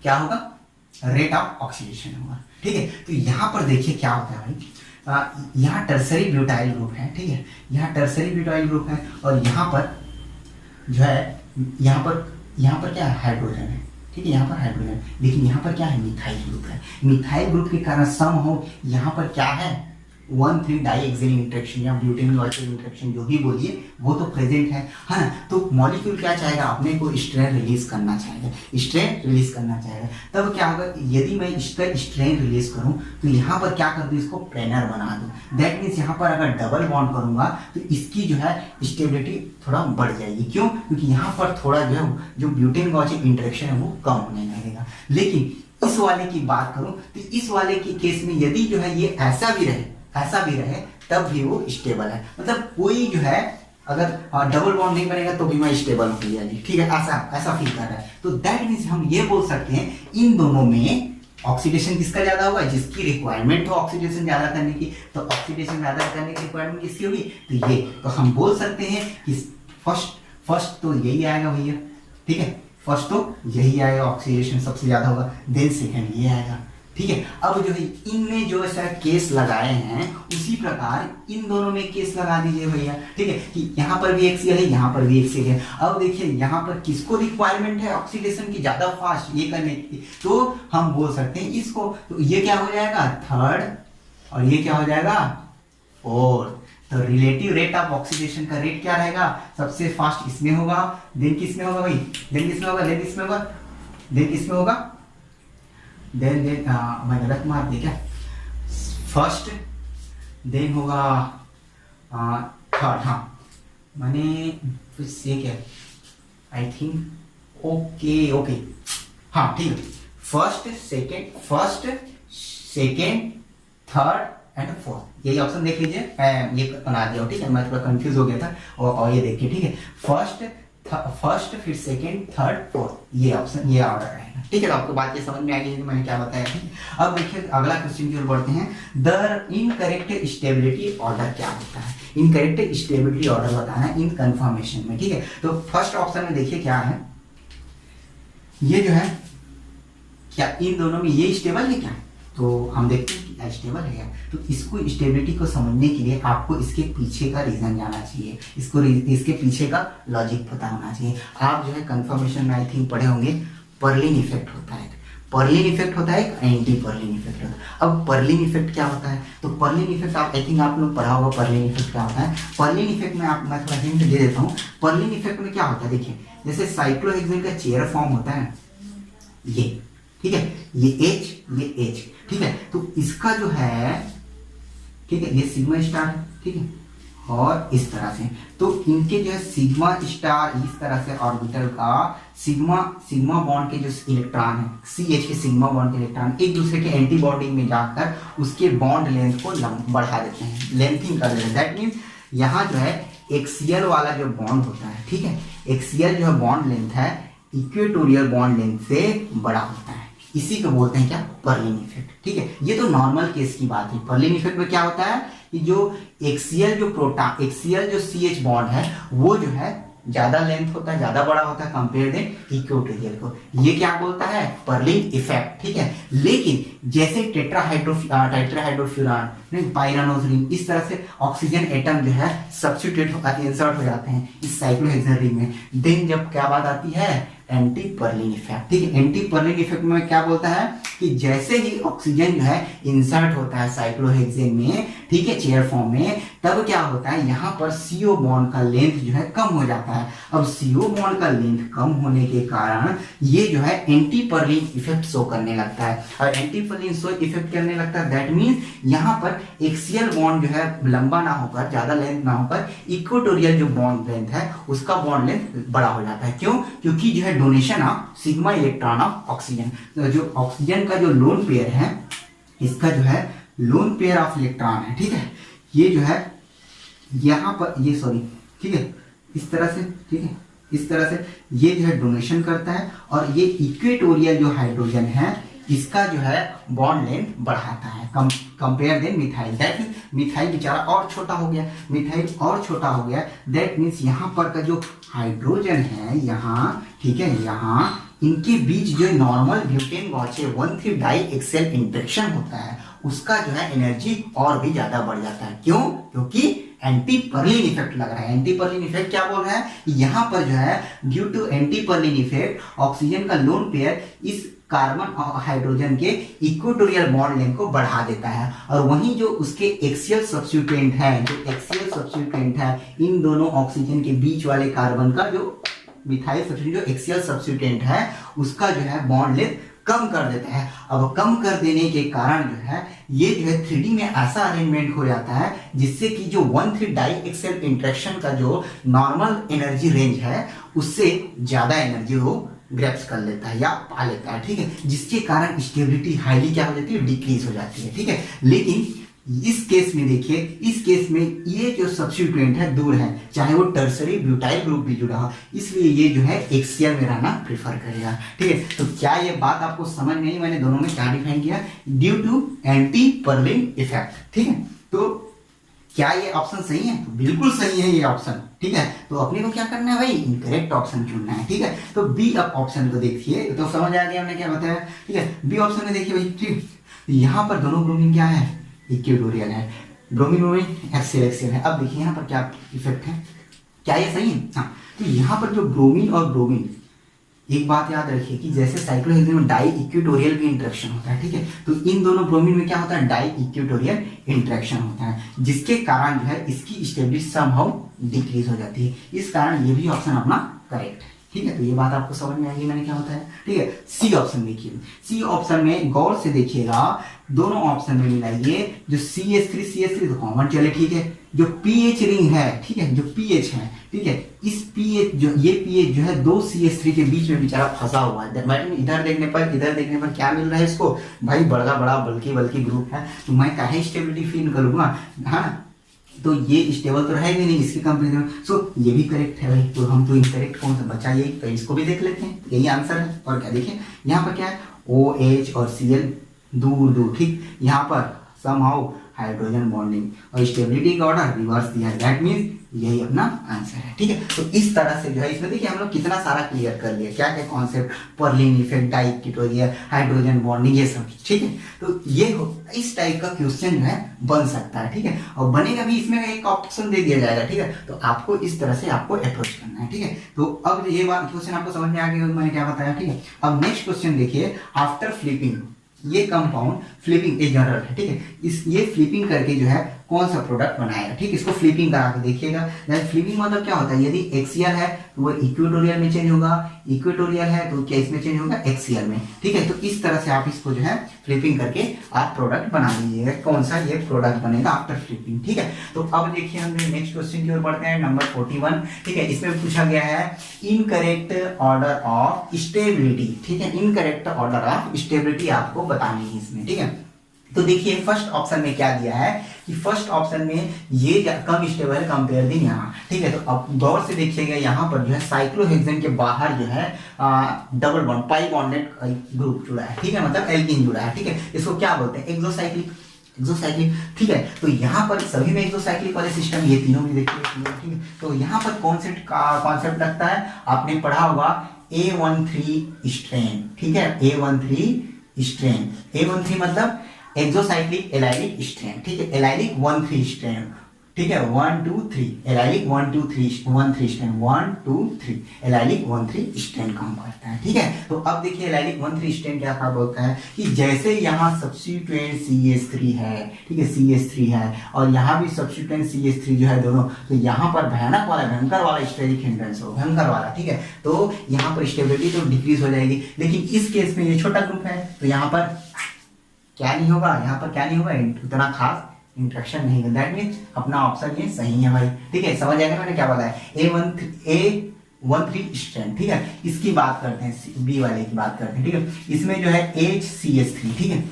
[SPEAKER 1] क्या होगा, रेट ऑफ ऑक्सीडेशन होगा, ठीक है। तो यहाँ पर देखिए क्या होता है भाई, यहाँ टर्सरी ब्यूटाइल ग्रुप है, ठीक है, यहाँ टर्सरी ब्यूटाइल ग्रुप है, और यहाँ पर जो है, यहाँ पर क्या है, हाइड्रोजन है, ठीक है, यहाँ पर हाइड्रोजन, लेकिन यहाँ पर क्या है, मिथाइल ग्रुप है। मिथाइल ग्रुप के कारण सम हो यहाँ पर क्या है, 1,3 डाईएक्सियल इंटरेक्शन या ब्यूटेन ऑक्सीजन इंटरेक्शन जो भी बोलिए वो तो प्रेजेंट है ना। तो मॉलिक्यूल क्या चाहेगा, अपने को स्ट्रेन रिलीज करना चाहेगा, स्ट्रेन रिलीज करना चाहेगा। तब क्या होगा, यदि मैं इसका स्ट्रेन रिलीज करूं तो यहाँ पर क्या कर दूं, इसको प्लेनर बना दूं। दैट मीन्स यहाँ पर अगर डबल बॉन्ड करूंगा तो इसकी जो है स्टेबिलिटी थोड़ा बढ़ जाएगी। क्यों, क्योंकि यहाँ पर थोड़ा जो है जो ब्यूटेन ऑक्सीजन इंटरेक्शन है वो कम होने लगेगा। लेकिन इस वाले की बात करूं तो इस वाले के केस में यदि जो है ये ऐसा भी रहे तब भी वो स्टेबल है। मतलब कोई जो है अगर डबल बॉन्ड नहीं बनेगा तो भी मैं स्टेबल हो जाएगी, ठीक है, ऐसा फील कर रहा है। तो दैट मीन्स हम ये बोल सकते हैं इन दोनों में ऑक्सीडेशन किसका ज्यादा होगा, जिसकी रिक्वायरमेंट हो ऑक्सीडेशन ज्यादा करने की, तो ऑक्सीडेशन ज्यादा करने की रिक्वायरमेंट किसकी होगी, तो ये। तो हम बोल सकते हैं कि फर्स्ट तो यही आएगा भैया, ठीक है, फर्स्ट तो यही आएगा, ऑक्सीडेशन सबसे ज्यादा होगा, देन सेकंड ये आएगा, ठीक है। अब जो है इनमें जो ऐसा केस लगाए हैं उसी प्रकार इन दोनों में केस लगा दीजिए भैया, ठीक है, कि यहाँ पर भी एक्सियल है, यहाँ पर भी एक्सियल है। अब देखिए यहाँ पर किसको रिक्वायरमेंट है ऑक्सीडेशन की ज्यादा फास्ट ये करने की, तो हम बोल सकते हैं इसको, तो ये क्या हो जाएगा, थर्ड, और ये क्या हो जाएगा, फोर्थ। तो रिलेटिव रेट ऑफ ऑक्सीडेशन का रेट क्या रहेगा, सबसे फास्ट इसमें होगा, देन किसमें होगा भाई, देन किसमें होगा, देन किसमें होगा, देन किसमें होगा, देन मैं गलत मार दिया क्या, फर्स्ट देन होगा थर्ड, हाँ मैंने कुछ ये क्या, आई थिंक ओके हाँ ठीक है, first second third and fourth, यही ऑप्शन देख लीजिए, मैं ये बना दिया, ठीक है, मैं थोड़ा कंफ्यूज हो गया था, और ये देखिए, ठीक है, फर्स्ट फिर सेकेंड थर्ड फोर्थ, ये ऑप्शन, ये ऑर्डर रहेगा, ठीक है। तो आपको बात ये समझ में आ गई है मैंने क्या बताया है। अब देखिए अगला क्वेश्चन की ओर बढ़ते हैं, द इनकरेक्ट स्टेबिलिटी ऑर्डर क्या होता है, इनकरेक्ट स्टेबिलिटी ऑर्डर बताना है इन कंफर्मेशन में, ठीक है। तो फर्स्ट ऑप्शन में देखिए क्या है, ये जो है क्या इन दोनों में ये स्टेबल है क्या, तो हम देखते हैं कि स्टेबल है क्या। तो इसको स्टेबिलिटी को समझने के लिए आपको इसके पीछे का रीजन जाना चाहिए, इसके पीछे का लॉजिक पता होना चाहिए। आप जो है कंफर्मेशन में आई थिंक पढ़े होंगे, पर्लिन इफेक्ट होता है, पर्लिन इफेक्ट होता है, एक एंटी पर्लिन इफेक्ट होता है। अब पर्लिन इफेक्ट क्या होता है, तो पर्लिन इफेक्ट आप आई थिंक आप लोग पढ़ा होगा, पर्लिन इफेक्ट क्या होता है। पर्लिन इफेक्ट में मैं थोड़ा हिंट दे देता हूँ। पर्लिन इफेक्ट में क्या होता है, देखिए जैसे साइक्लोहेक्सेन का चेयर फॉर्म होता है ये, ठीक है, ये H, ठीक है, तो इसका जो है, ठीक है, ये सिग्मा स्टार है, ठीक है, और इस तरह से, तो इनके जो है सिग्मा स्टार इस तरह से ऑर्बिटल का सिग्मा बॉन्ड के जो इलेक्ट्रॉन है, CH के सिग्मा बॉन्ड के इलेक्ट्रॉन एक दूसरे के एंटी बॉन्डिंग में जाकर उसके बॉन्ड लेंथ को बढ़ा देते हैं, लेंथिंग कर देते हैं। दैट मीन्स यहाँ जो है एक्सियल वाला जो बॉन्ड होता है, ठीक है, एक्सियल जो है बॉन्ड लेंथ है इक्वेटोरियल बॉन्ड लेंथ से बड़ा होता है, इसी को बोलते हैं क्या, पर्लिन इफेक्ट, ठीक है। ये तो नॉर्मल केस की बात है। पर्लिन इफेक्ट में क्या होता है कि जो एक्सियल जो CH बॉन्ड है वो जो है ज्यादा लेंथ होता है, ज्यादा बड़ा होता है कंपेयर देन इक्वेटोरियल को, ये क्या बोलता है, पर्लिन इफेक्ट, ठीक है। लेकिन जैसे टेट्राहाइड्रोफ्यूरान पाइरानोज रिंग इस तरह से ऑक्सीजन एटम जो है सब्स्टिट्यूट इंसर्ट हो जाते हैं इस साइक्लोहेक्सेन रिंग में, देन जब क्या बात आती है, एंटी पर्लिन इफेक्ट, ठीक है। एंटी पर्लिन इफेक्ट में क्या बोलता है कि जैसे ही ऑक्सीजन जो है इंसर्ट होता है साइक्लोहेक्सेन में, ठीक है, चेयर फॉर्म में, तब क्या होता है यहाँ पर CO बॉन्ड का लेंथ जो है कम हो जाता है। अब CO बॉन्ड का लेंथ कम होने के कारण ये जो है एंटी पर्लिन इफेक्ट शो करने लगता है, और एंटी पर्लिन शो इफेक्ट करने लगता है। दैट मीन्स यहाँ पर एक्सियल बॉन्ड जो है लंबा ना होकर, ज्यादा लेंथ ना होकर, इक्वेटोरियल जो बॉन्ड लेंथ है उसका बॉन्ड लेंथ बड़ा हो जाता है। क्यों, क्योंकि जो है donation of sigma electron of oxygen, तो जो ऑक्सीजन का जो लोन पेयर है इसका जो है लोन पेयर ऑफ इलेक्ट्रॉन है, ठीक है, ये जो है यहाँ पर ये सॉरी, ठीक है, इस तरह से, ठीक है, इस तरह से ये जो है डोनेशन करता है और ये इक्वेटोरियल जो हाइड्रोजन है इसका जो है बॉन्ड लेंथ बढ़ाता है compare than methyl. That means methyl बेचारा और छोटा हो गया, मिथाइल और छोटा हो गया। दैट मीन्स यहाँ पर का जो हाइड्रोजन है यहाँ, ठीक है, यहाँ इनके बीच जो normal butane gauche 1,3 di axial interaction होता है उसका जो है एनर्जी और भी ज्यादा बढ़ जाता है। क्यों? क्योंकि एंटी पर्लिन इफेक्ट लग रहा है। एंटी पर्लिन इफेक्ट क्या बोल रहा है? यहाँ पर जो है due to anti Perlin effect oxygen का लोन पेयर इस कार्बन और हाइड्रोजन के इक्वेटोरियल बॉन्ड लेंथ को बढ़ा देता है और वहीं जो उसके एक्सियल सब्स्टिट्यूएंट है, जो एक्सियल सब्स्टिट्यूएंट है इन दोनों ऑक्सीजन के बीच वाले कार्बन का जो मिथाइल सब्स्टिट्यूएंट जो एक्सियल सब्स्टिट्यूएंट है उसका जो है बॉन्ड लेंथ कम कर देता है। अब कम कर देने के कारण जो है ये जो है 3D में ऐसा अरेंजमेंट हो जाता है जिससे कि जो 1,3 डाई एक्सेल इंटरेक्शन का जो नॉर्मल एनर्जी रेंज है उससे ज्यादा एनर्जी वो ग्रैप्स कर लेता है या पा लेता है, ठीक है, जिसके कारण स्टेबिलिटी हाईली क्या हो जाती है, डिक्रीज हो जाती है, ठीक है। लेकिन इस केस में देखिए, इस केस में ये जो सब्स्टिट्यूएंट है दूर है, चाहे वो टर्सरी ब्यूटाइल ग्रुप भी जुड़ा हो, इसलिए ये जो है एक्सियल में रहना प्रेफर करेगा, ठीक है। तो क्या ये बात आपको समझ में आई? मैंने दोनों में क्या डिफाइन किया? Due to anti Perlin effect, ठीक है। तो क्या ये ऑप्शन सही है? तो बिल्कुल सही है ये ऑप्शन, ठीक है। तो अपने को क्या करना है भाई? इनकरेक्ट ऑप्शन चुनना है, ठीक है। तो बी ऑप्शन को देखिए तो समझ आ गया हमने क्या बताया, ठीक है। बी ऑप्शन में देखिए भाई, ठीक, यहाँ पर दोनों ब्रोमीन क्या है, इक्वेटोरियल है, ब्रोमीन ब्रोमीन एक्सियल एक्सियल है। अब देखिए यहाँ पर क्या इफेक्ट है, क्या ये सही है? हाँ, तो यहाँ पर जो ब्रोमीन और ब्रोमीन, एक बात याद रखिए कि जैसे साइक्लोहेक्सेन में डाई इक्वेटोरियल भी इंटरेक्शन होता है, ठीक है, तो इन दोनों ब्रोमीन में क्या होता है, डाई इक्वेटोरियल इंटरेक्शन होता है, जिसके कारण जो है इसकी स्टेबिलिटी समहाउ डिक्रीज हो जाती है। इस कारण ये भी ऑप्शन अपना करेक्ट है, ठीक है। तो ये बात आपको समझ में आएगी मैंने क्या होता है, ठीक है। सी ऑप्शन देखिए, सी ऑप्शन में गौर से देखिएगा, दोनों ऑप्शन में मिलाइए, जो CH3 तो कॉमन चले, ठीक है, जो पीएच रिंग है, ठीक है, जो पीएच है, ठीक है, इस पीएच जो ये पीएच जो है दो CH3 के बीच में बेचारा फंसा हुआ है। इधर देखने पर क्या मिल रहा है इसको, भाई बड़ा बड़ा बल्कि ग्रुप है, तो मैं काहे स्टेबिलिटी फील करूंगा, हाँ, तो ये स्टेबल तो रहेगा नहीं इसकी कंपेरिजन में। सो ये भी करेक्ट है भाई, तो हम तो इनकरेक्ट कौन सा बचा, यही, तो इसको भी देख लेते हैं, यही आंसर है। और क्या देखिए यहाँ पर क्या है, OH और Cl दूर, ठीक, यहाँ पर समहाउ हाइड्रोजन बॉन्डिंग और स्टेबिलिटी का ऑर्डर रिवर्स दिया है। दैट मीन्स यही अपना आंसर है, ठीक है। तो इस तरह से जो है इसमें देखिए हम लोग कितना सारा क्लियर कर लिया, क्या क्या concept, Perlin effect, di equatorial, hydrogen bonding, ये सब, ठीक है। तो ये इस टाइप का क्वेश्चन जो है बन सकता है, ठीक है, और बनेगा भी, इसमें एक ऑप्शन दे दिया जाएगा, ठीक है। तो आपको इस तरह से आपको अप्रोच करना है, ठीक है। तो अब ये बात क्वेश्चन आपको समझ में आ गया, मैंने क्या बताया, ठीक है। अब नेक्स्ट क्वेश्चन देखिए, आफ्टर फ्लिपिंग ये कंपाउंड फ्लिपिंग एक जनरल है, ठीक है, इस ये फ्लिपिंग करके जो है कौन सा प्रोडक्ट बनाएगा, ठीक, इसको फ्लिपिंग करा के देखिएगा। फ्लिपिंग मतलब क्या होता है, यदि एक्सियल है तो वो इक्वेटोरियल में चेंज होगा, इक्वेटोरियल है तो क्या इसमें चेंज होगा, एक्सियल में, ठीक है। तो इस तरह से आप इसको जो है फ्लिपिंग करके आप प्रोडक्ट बना लीजिएगा, कौन सा ये प्रोडक्ट बनेगा आफ्टर फ्लिपिंग, ठीक है। तो अब देखिए हम नेक्स्ट क्वेश्चन की ओर बढ़ते हैं, नंबर 41, ठीक है। इसमें पूछा गया है इनकरेक्ट ऑर्डर ऑफ स्टेबिलिटी, ठीक है, इनकरेक्ट ऑर्डर ऑफ स्टेबिलिटी आपको बतानी है इसमें, ठीक है। तो देखिए फर्स्ट ऑप्शन में क्या दिया है कि फर्स्ट ऑप्शन में ये कम स्टेबल कंपेयर दिन यहाँ, ठीक है। तो अब गौर से देखिएगा यहाँ पर जो है साइक्लोहेक्सेन के बाहर जो है double bond pi bonded group जुड़ा है, ठीक है, मतलब एल्कीन जुड़ा है, ठीक है। इसको क्या बोलते हैं, एक्सोसाइक्लिक, ठीक है। तो यहाँ पर सभी में एक्सोसाइक्लिक वाले सिस्टम, ये तीनों भी देखिए, ठीक है। तो यहाँ पर कॉन्सेप्ट लगता है, आपने पढ़ा होगा A13 स्ट्रेन, ठीक है, A13 स्ट्रेन, A13 मतलब एक्सोसाइक्लिक एलाइलिक स्ट्रेन, ठीक है, एलाइलिक 1,3 स्ट्रेन, ठीक है, 1 2 3 एलाइलिक 1 2 3 1 3 स्ट्रेन 1 2 3 एलाइलिक 1 3 स्ट्रेन काम करता है, ठीक है। तो अब देखिए एलाइलिक 1 3 स्ट्रेन क्या काम बोलता है कि जैसे यहाँ सब्स्टिट्यूएंट CH3 है, ठीक है, CH3 है, और यहाँ भी सब्स्टिट्यूएंट CH3 जो है दोनों, तो यहाँ पर भयंकर वाला स्टेरिक हिंड्रेंस हो, भयंकर वाला, ठीक है। तो यहाँ पर स्टेबिलिटी तो डिक्रीज हो जाएगी, लेकिन इस केस में ये छोटा ग्रुप है तो यहाँ पर क्या नहीं होगा, यहाँ पर क्या नहीं होगा, उतना खास इंट्रैक्शन नहीं होगा। दैट मीन्स अपना ऑप्शन ये सही है भाई, ठीक है, समझ आएगा मैंने क्या बोला है, A13 स्ट्रेन, ठीक है। इसकी बात करते हैं, बी वाले की बात करते हैं, ठीक है। इसमें जो है HCH3, ठीक है,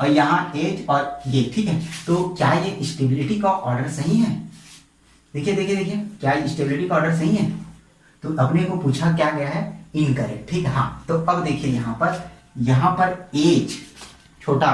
[SPEAKER 1] और यहाँ एज और ये, ठीक है। तो क्या ये स्टेबिलिटी का ऑर्डर सही है? देखिए देखिए देखिए, क्या स्टेबिलिटी का ऑर्डर सही है? तो अपने को पूछा क्या गया है? इनकरेक्ट, ठीक है। हाँ, तो अब देखिए यहाँ पर एज छोटा,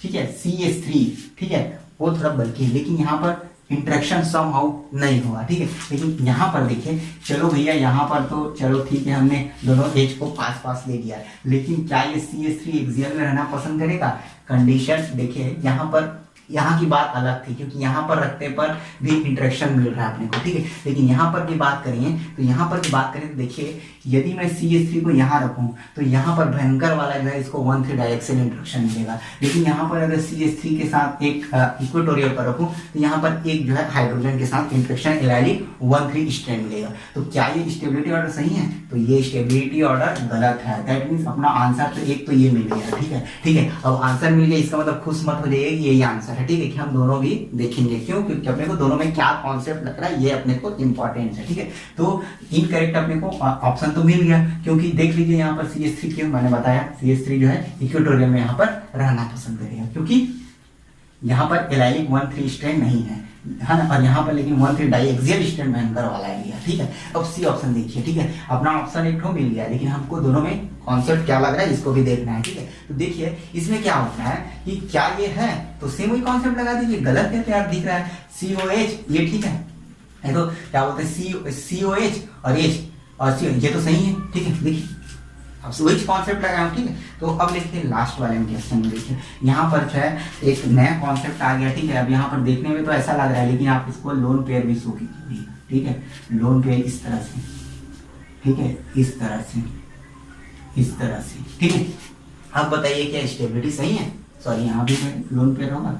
[SPEAKER 1] ठीक है, CH3, ठीक है, वो थोड़ा बल्कि है, लेकिन यहाँ पर इंटरेक्शन समहाउ नहीं हुआ, ठीक है। लेकिन यहाँ पर देखिए, चलो भैया यहाँ पर तो चलो ठीक है, हमने दोनों एज को पास पास ले लिया, लेकिन क्या ये CH3 एक्सियल में रहना पसंद करेगा? कंडीशन देखिए, यहाँ की बात अलग थी, क्योंकि यहाँ पर रखते पर भी इंटरेक्शन मिल रहा है अपने को, ठीक है। लेकिन यहाँ पर की बात करें तो देखिए, यदि मैं CH3 को यहाँ रखूँ तो यहाँ पर भयंकर वाला जो है इसको 1,3 डाइएक्सियल इंटरेक्शन मिलेगा। लेकिन यहाँ पर अगर CH3 के साथ एक इक्वेटोरियल पर रखूँ तो यहाँ पर एक जो है हाइड्रोजन के साथ इंटरेक्शन एलाइलिक 1,3 स्ट्रैंड मिलेगा। तो क्या ये स्टेबिलिटी ऑर्डर सही है? तो ये स्टेबिलिटी ऑर्डर गलत है। दैट मीन्स अपना आंसर तो एक तो ये मिल गया, ठीक है, ठीक है। अब आंसर मिल गया, इसका मतलब खुश मत हो जाइए कि यही आंसर है, ठीक है, कि हम दोनों भी देखेंगे। क्यों? क्योंकि अपने को दोनों में क्या कॉन्सेप्ट लग रहा है ये अपने को इंपॉर्टेंट है, ठीक है। तो इनकरेक्ट अपने को ऑप्शन तो मिल गया, क्योंकि देख लीजिए यहाँ पर CH3 क्यों, मैंने बताया CH3 जो है इक्वेटोरियल में यहाँ पर रहना पसंद करेगा, क्योंकि यहाँ पर एलाइलिक 1,3 स्ट्रैंड नहीं है ना, और यहाँ पर लेकिन 1,3 डाइएक्सियल स्ट्रैंड भयंकर वाला है, ठीक है। अब सी ऑप्शन देखिए, ठीक है, अपना ऑप्शन एक मिल गया, लेकिन हमको दोनों में कॉन्सेप्ट क्या लग रहा है इसको भी देखना है, ठीक है। तो देखिए इसमें क्या होता है कि क्या ये है, तो सेम वही कॉन्सेप्ट लगा दीजिए। गलत है तो यार दिख रहा है COH, ये ठीक है, तो क्या बोलते हैं COH और H और CO, ये तो सही है, ठीक है। देखिए अब स्विच कॉन्सेप्ट लगाया, ठीक है। तो अब देखिए लास्ट वाले में क्वेश्चन में देखिए, यहाँ पर जो है एक नया कॉन्सेप्ट आ गया, ठीक है। अब यहाँ पर देखने में तो ऐसा लग रहा है, लेकिन आप इसको लोन पेयर भी शो कीजिए, ठीक है। लोन पेयर इस तरह से, ठीक है, इस तरह से, ठीक है। अब बताइए क्या स्टेबिलिटी सही है? सॉरी, यहाँ भी लोन पेयर होगा,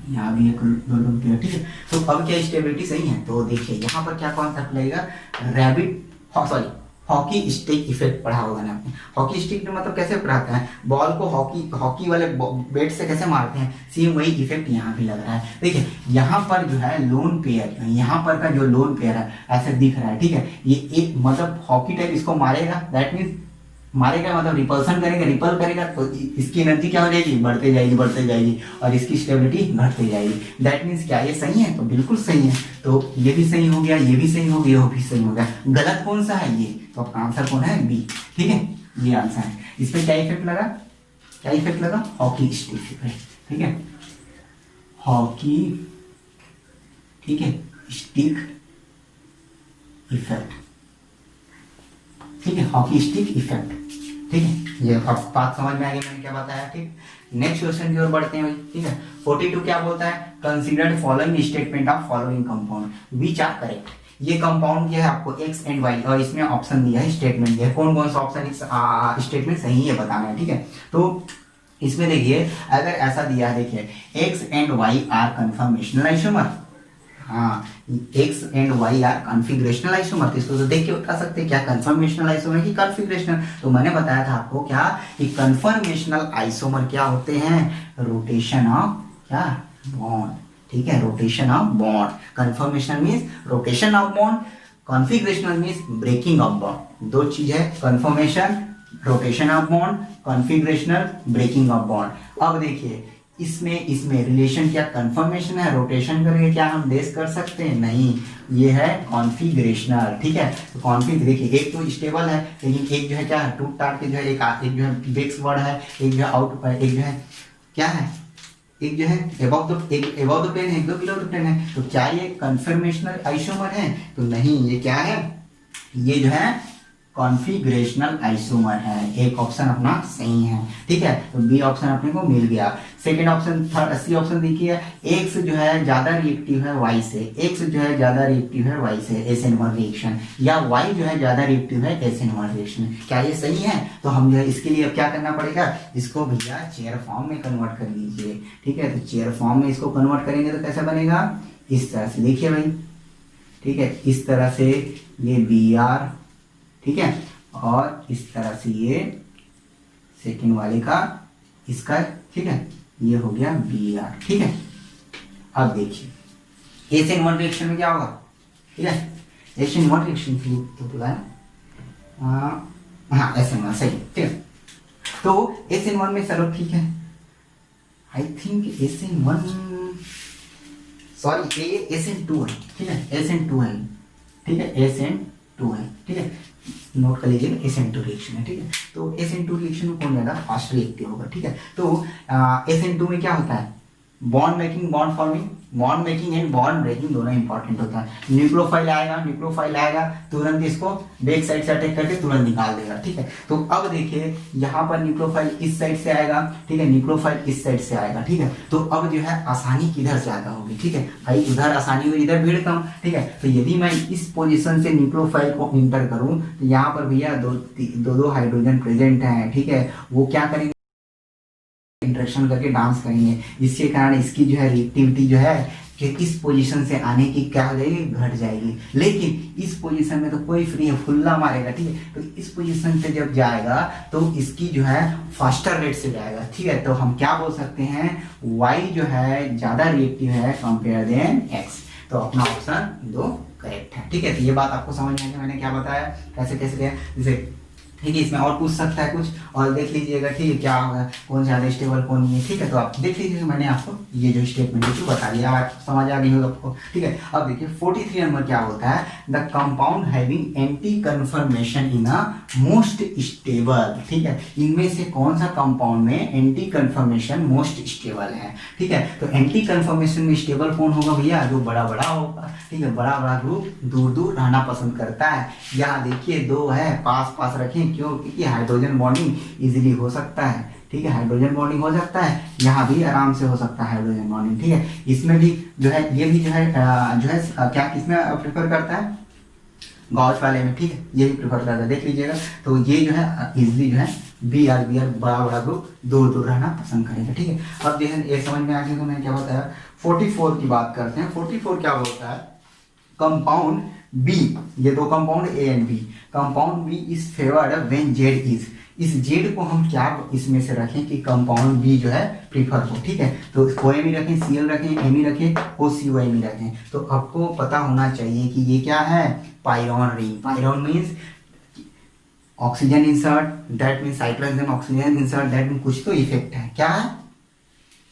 [SPEAKER 1] यहाँ भी एक लोन पेयर, ठीक है। तो अब क्या स्टेबिलिटी सही है? तो देखिए यहाँ पर क्या कॉन्सेप्ट लगेगा, हॉकी स्टिक इफेक्ट पढ़ा होगा ना आपने। हॉकी स्टिक मतलब कैसे पढ़ाते हैं, बॉल को हॉकी वाले बैट से कैसे मारते हैं, सेम वही इफेक्ट यहाँ भी लग रहा है। देखिए यहाँ पर जो है लोन पेयर, यहाँ पर का जो लोन पेयर है ऐसे दिख रहा है, ठीक है। ये एक मतलब हॉकी टाइप इसको मारेगा, दैट मीन्स मारेगा मतलब रिपल्सन करेगा, रिपल करेगा, तो इसकी एनर्जी क्या हो जाएगी, बढ़ते जाएगी, और इसकी स्टेबिलिटी घटते जाएगी। दैट मीन्स क्या ये सही है? तो बिल्कुल सही है। तो ये भी सही हो गया, ये भी सही हो गया, ये भी सही हो गया। गलत कौन सा है? ये। तो आपका आंसर कौन है? बी, ठीक है, ये आंसर है। इस पर क्या इफेक्ट लगा? हॉकी स्टिक इफेक्ट, ठीक है, हॉकी, ठीक है, स्टिक इफेक्ट, ठीक है, हॉकी स्टिक इफेक्ट, ठीक है। ये अब बात समझ में आ गई मैंने क्या बताया, ठीक। नेक्स्ट क्वेश्चन की ओर बढ़ते हैं भाई, ठीक है। 42 क्या बोलता है, consider following statement of following compound which are correct. ये कंपाउंड क्या है आपको X एंड Y, और इसमें ऑप्शन दिया है, स्टेटमेंट दिया है, कौन कौन सा ऑप्शन स्टेटमेंट सही है बताना है, ठीक है। तो इसमें देखिए अगर ऐसा दिया है, देखिए X and Y are conformational isomer, हाँ, X and Y are configurational isomer. तो इसको तो देख के बता सकते हैं क्या कन्फर्मेशनल आइसोमर की कॉन्फिगरेशनल। तो मैंने बताया था आपको क्या कि कन्फर्मेशनल आइसोमर क्या होते हैं, रोटेशन ऑफ क्या बॉन्ड, ठीक है, rotation of bond. Conformational means rotation of bond, configurational means breaking of bond. दो चीज है, conformation, rotation of bond, configurational, breaking of bond. अब देखिए इसमें रिलेशन क्या कन्फर्मेशन है, रोटेशन करके क्या हम बेस कर सकते हैं? नहीं, ये है कॉन्फिगरेशनल, ठीक है। तो कॉन्फिग देखिए एक तो स्टेबल है, लेकिन एक जो है क्या है, टूट टाट के जो है एक जो है बेक्स वर्ड है, एक जो है आउट, एक जो है क्या है, एक जो है अबव द प्लेन है, एक दो बिलो द प्लेन है। तो क्या ये कन्फर्मेशनल आइसोमर है? तो नहीं, ये क्या है, ये जो है कॉन्फिगरेशनल आइसोमर है। एक ऑप्शन अपना सही है, ठीक है। तो बी ऑप्शन अपने को मिल गया। Second option, third C option देखिए, एक्स जो है ज्यादा रिएक्टिव है वाई से, एक्स जो है ज्यादा रिएक्टिव है वाई से, SN1 रिएक्शन, या वाई जो है ज्यादा रिएक्टिव है SN1 रिएक्शन। क्या ये सही है? तो हम जो है इसके लिए अब क्या करना पड़ेगा, इसको भैया चेयर फॉर्म में कन्वर्ट कर लीजिए, ठीक है। तो चेयर फॉर्म में इसको कन्वर्ट करेंगे तो कैसे बनेगा, इस तरह से देखिए भाई, ठीक है, इस तरह से ये BR, ठीक है, और इस तरह से ये सेकंड वाले का इसका, ठीक है, ये हो गया BR, ठीक है। अब देखिए SN1 रिएक्शन में क्या होगा, ठीक है, SN1 रिएक्शन तो बोला है, हाँ SN1 सही, ठीक है। तो SN1 में चलो ठीक है, I think SN1, sorry SN2 है, ठीक है, SN2 है, ठीक है, SN2 है, ठीक है, नोट कर लीजिए SN2 रिएक्शन है, ठीक है। तो SN2 रिएक्शन में कौन ज़्यादा फास्ट रिएक्टिव होगा, ठीक है। तो SN2 में क्या होता है, bond making, bond forming, bond making and bond breaking दोनों इंपॉर्टेंट होता है। न्यूक्लियोफाइल आएगा तुरंत इसको बैक साइड से अटैक करके तुरंत निकाल देगा, ठीक है। तो अब देखिए यहाँ पर न्यूक्लियोफाइल इस साइड से आएगा, ठीक है, न्यूक्लियोफाइल इस साइड से आएगा, ठीक है। तो अब जो है आसानी किधर ज्यादा होगी, ठीक है भाई, उधर आसानी हुई, इधर भीड़ कम, ठीक है। तो यदि मैं इस पोजिशन से न्यूक्लियोफाइल को इंटर करूँ तो यहाँ पर भैया दो हाइड्रोजन प्रेजेंट है, ठीक है, वो क्या करेंगे, इंटरेक्शन करके डांस करेंगे, जिसके कारण इसकी जो है रिएक्टिविटी जो है कि इस पोजीशन से आने की क्या हो जाएगी, घट जाएगी। लेकिन इस पोजीशन में तो कोई फ्री है, फुल्ला मारेगा, ठीक है। तो इस पोजीशन से जब जाएगा तो इसकी जो है फास्टर रेट से जाएगा, ठीक है। तो हम क्या बोल सकते हैं, Y जो है ज्यादा रिएक्टिव है कंपेयर देन X। तो अपना ऑप्शन 2 करेक्ट है, ठीक है। तो ये बात आपको समझ में आएगा मैंने क्या बताया, कैसे कैसे गया, जैसे ठीक है। इसमें और पूछ सकता है कुछ, और देख लीजिएगा, ठीक है, क्या होगा, कौन ज़्यादा स्टेबल कौन नहीं है, ठीक है। तो आप देख लीजिए, मैंने आपको ये जो स्टेटमेंट है बता दिया, आप समझ आ गई होगा आपको, ठीक है। अब देखिए 43 नंबर क्या होता है, the compound having anti conformation in a most stable, ठीक है। इनमें से कौन सा कंपाउंड में एंटी कन्फर्मेशन मोस्ट स्टेबल है, ठीक है। तो एंटी कन्फर्मेशन में स्टेबल कौन होगा भैया, जो बड़ा बड़ा होगा, ठीक है, बड़ा बड़ा ग्रुप दूर दूर रहना पसंद करता है। यहाँ देखिए 2 है, पास पास रखें, क्यों, क्योंकि हाइड्रोजन बॉन्डिंग इजीली हो सकता है, ठीक है, हाइड्रोजन बॉन्डिंग हो सकता है, यहाँ भी आराम से हो सकता है हाइड्रोजन बॉन्डिंग, ठीक है। इसमें भी जो है, ये भी जो है क्या किसमें प्रेफर करता है, गॉस वाले में, ठीक है, ये भी प्रेफर करता है, देख लीजिएगा। तो ये जो है इजीली जो है बी आर बड़ा बड़ा ग्रुप दूर दूर रहना पसंद करेगा, ठीक है। अब जो है ये समझ में आ गया, तो मैंने क्या बताया, 44 की बात करते हैं। 44 क्या होता है, कंपाउंड बी, ये 2 compound A and B, compound B is favoured when Z is, इस जेड को हम क्या इसमें से रखें कि कंपाउंड बी जो है प्रीफर हो, ठीक है। तो OMe रखें, Cl रखें, Me रखें, OCOMe रखें। तो आपको पता होना चाहिए कि ये क्या है, pyran ring, pyran means oxygen insert, that means cyclohexane oxygen insert, that means कुछ तो इफेक्ट है, क्या है,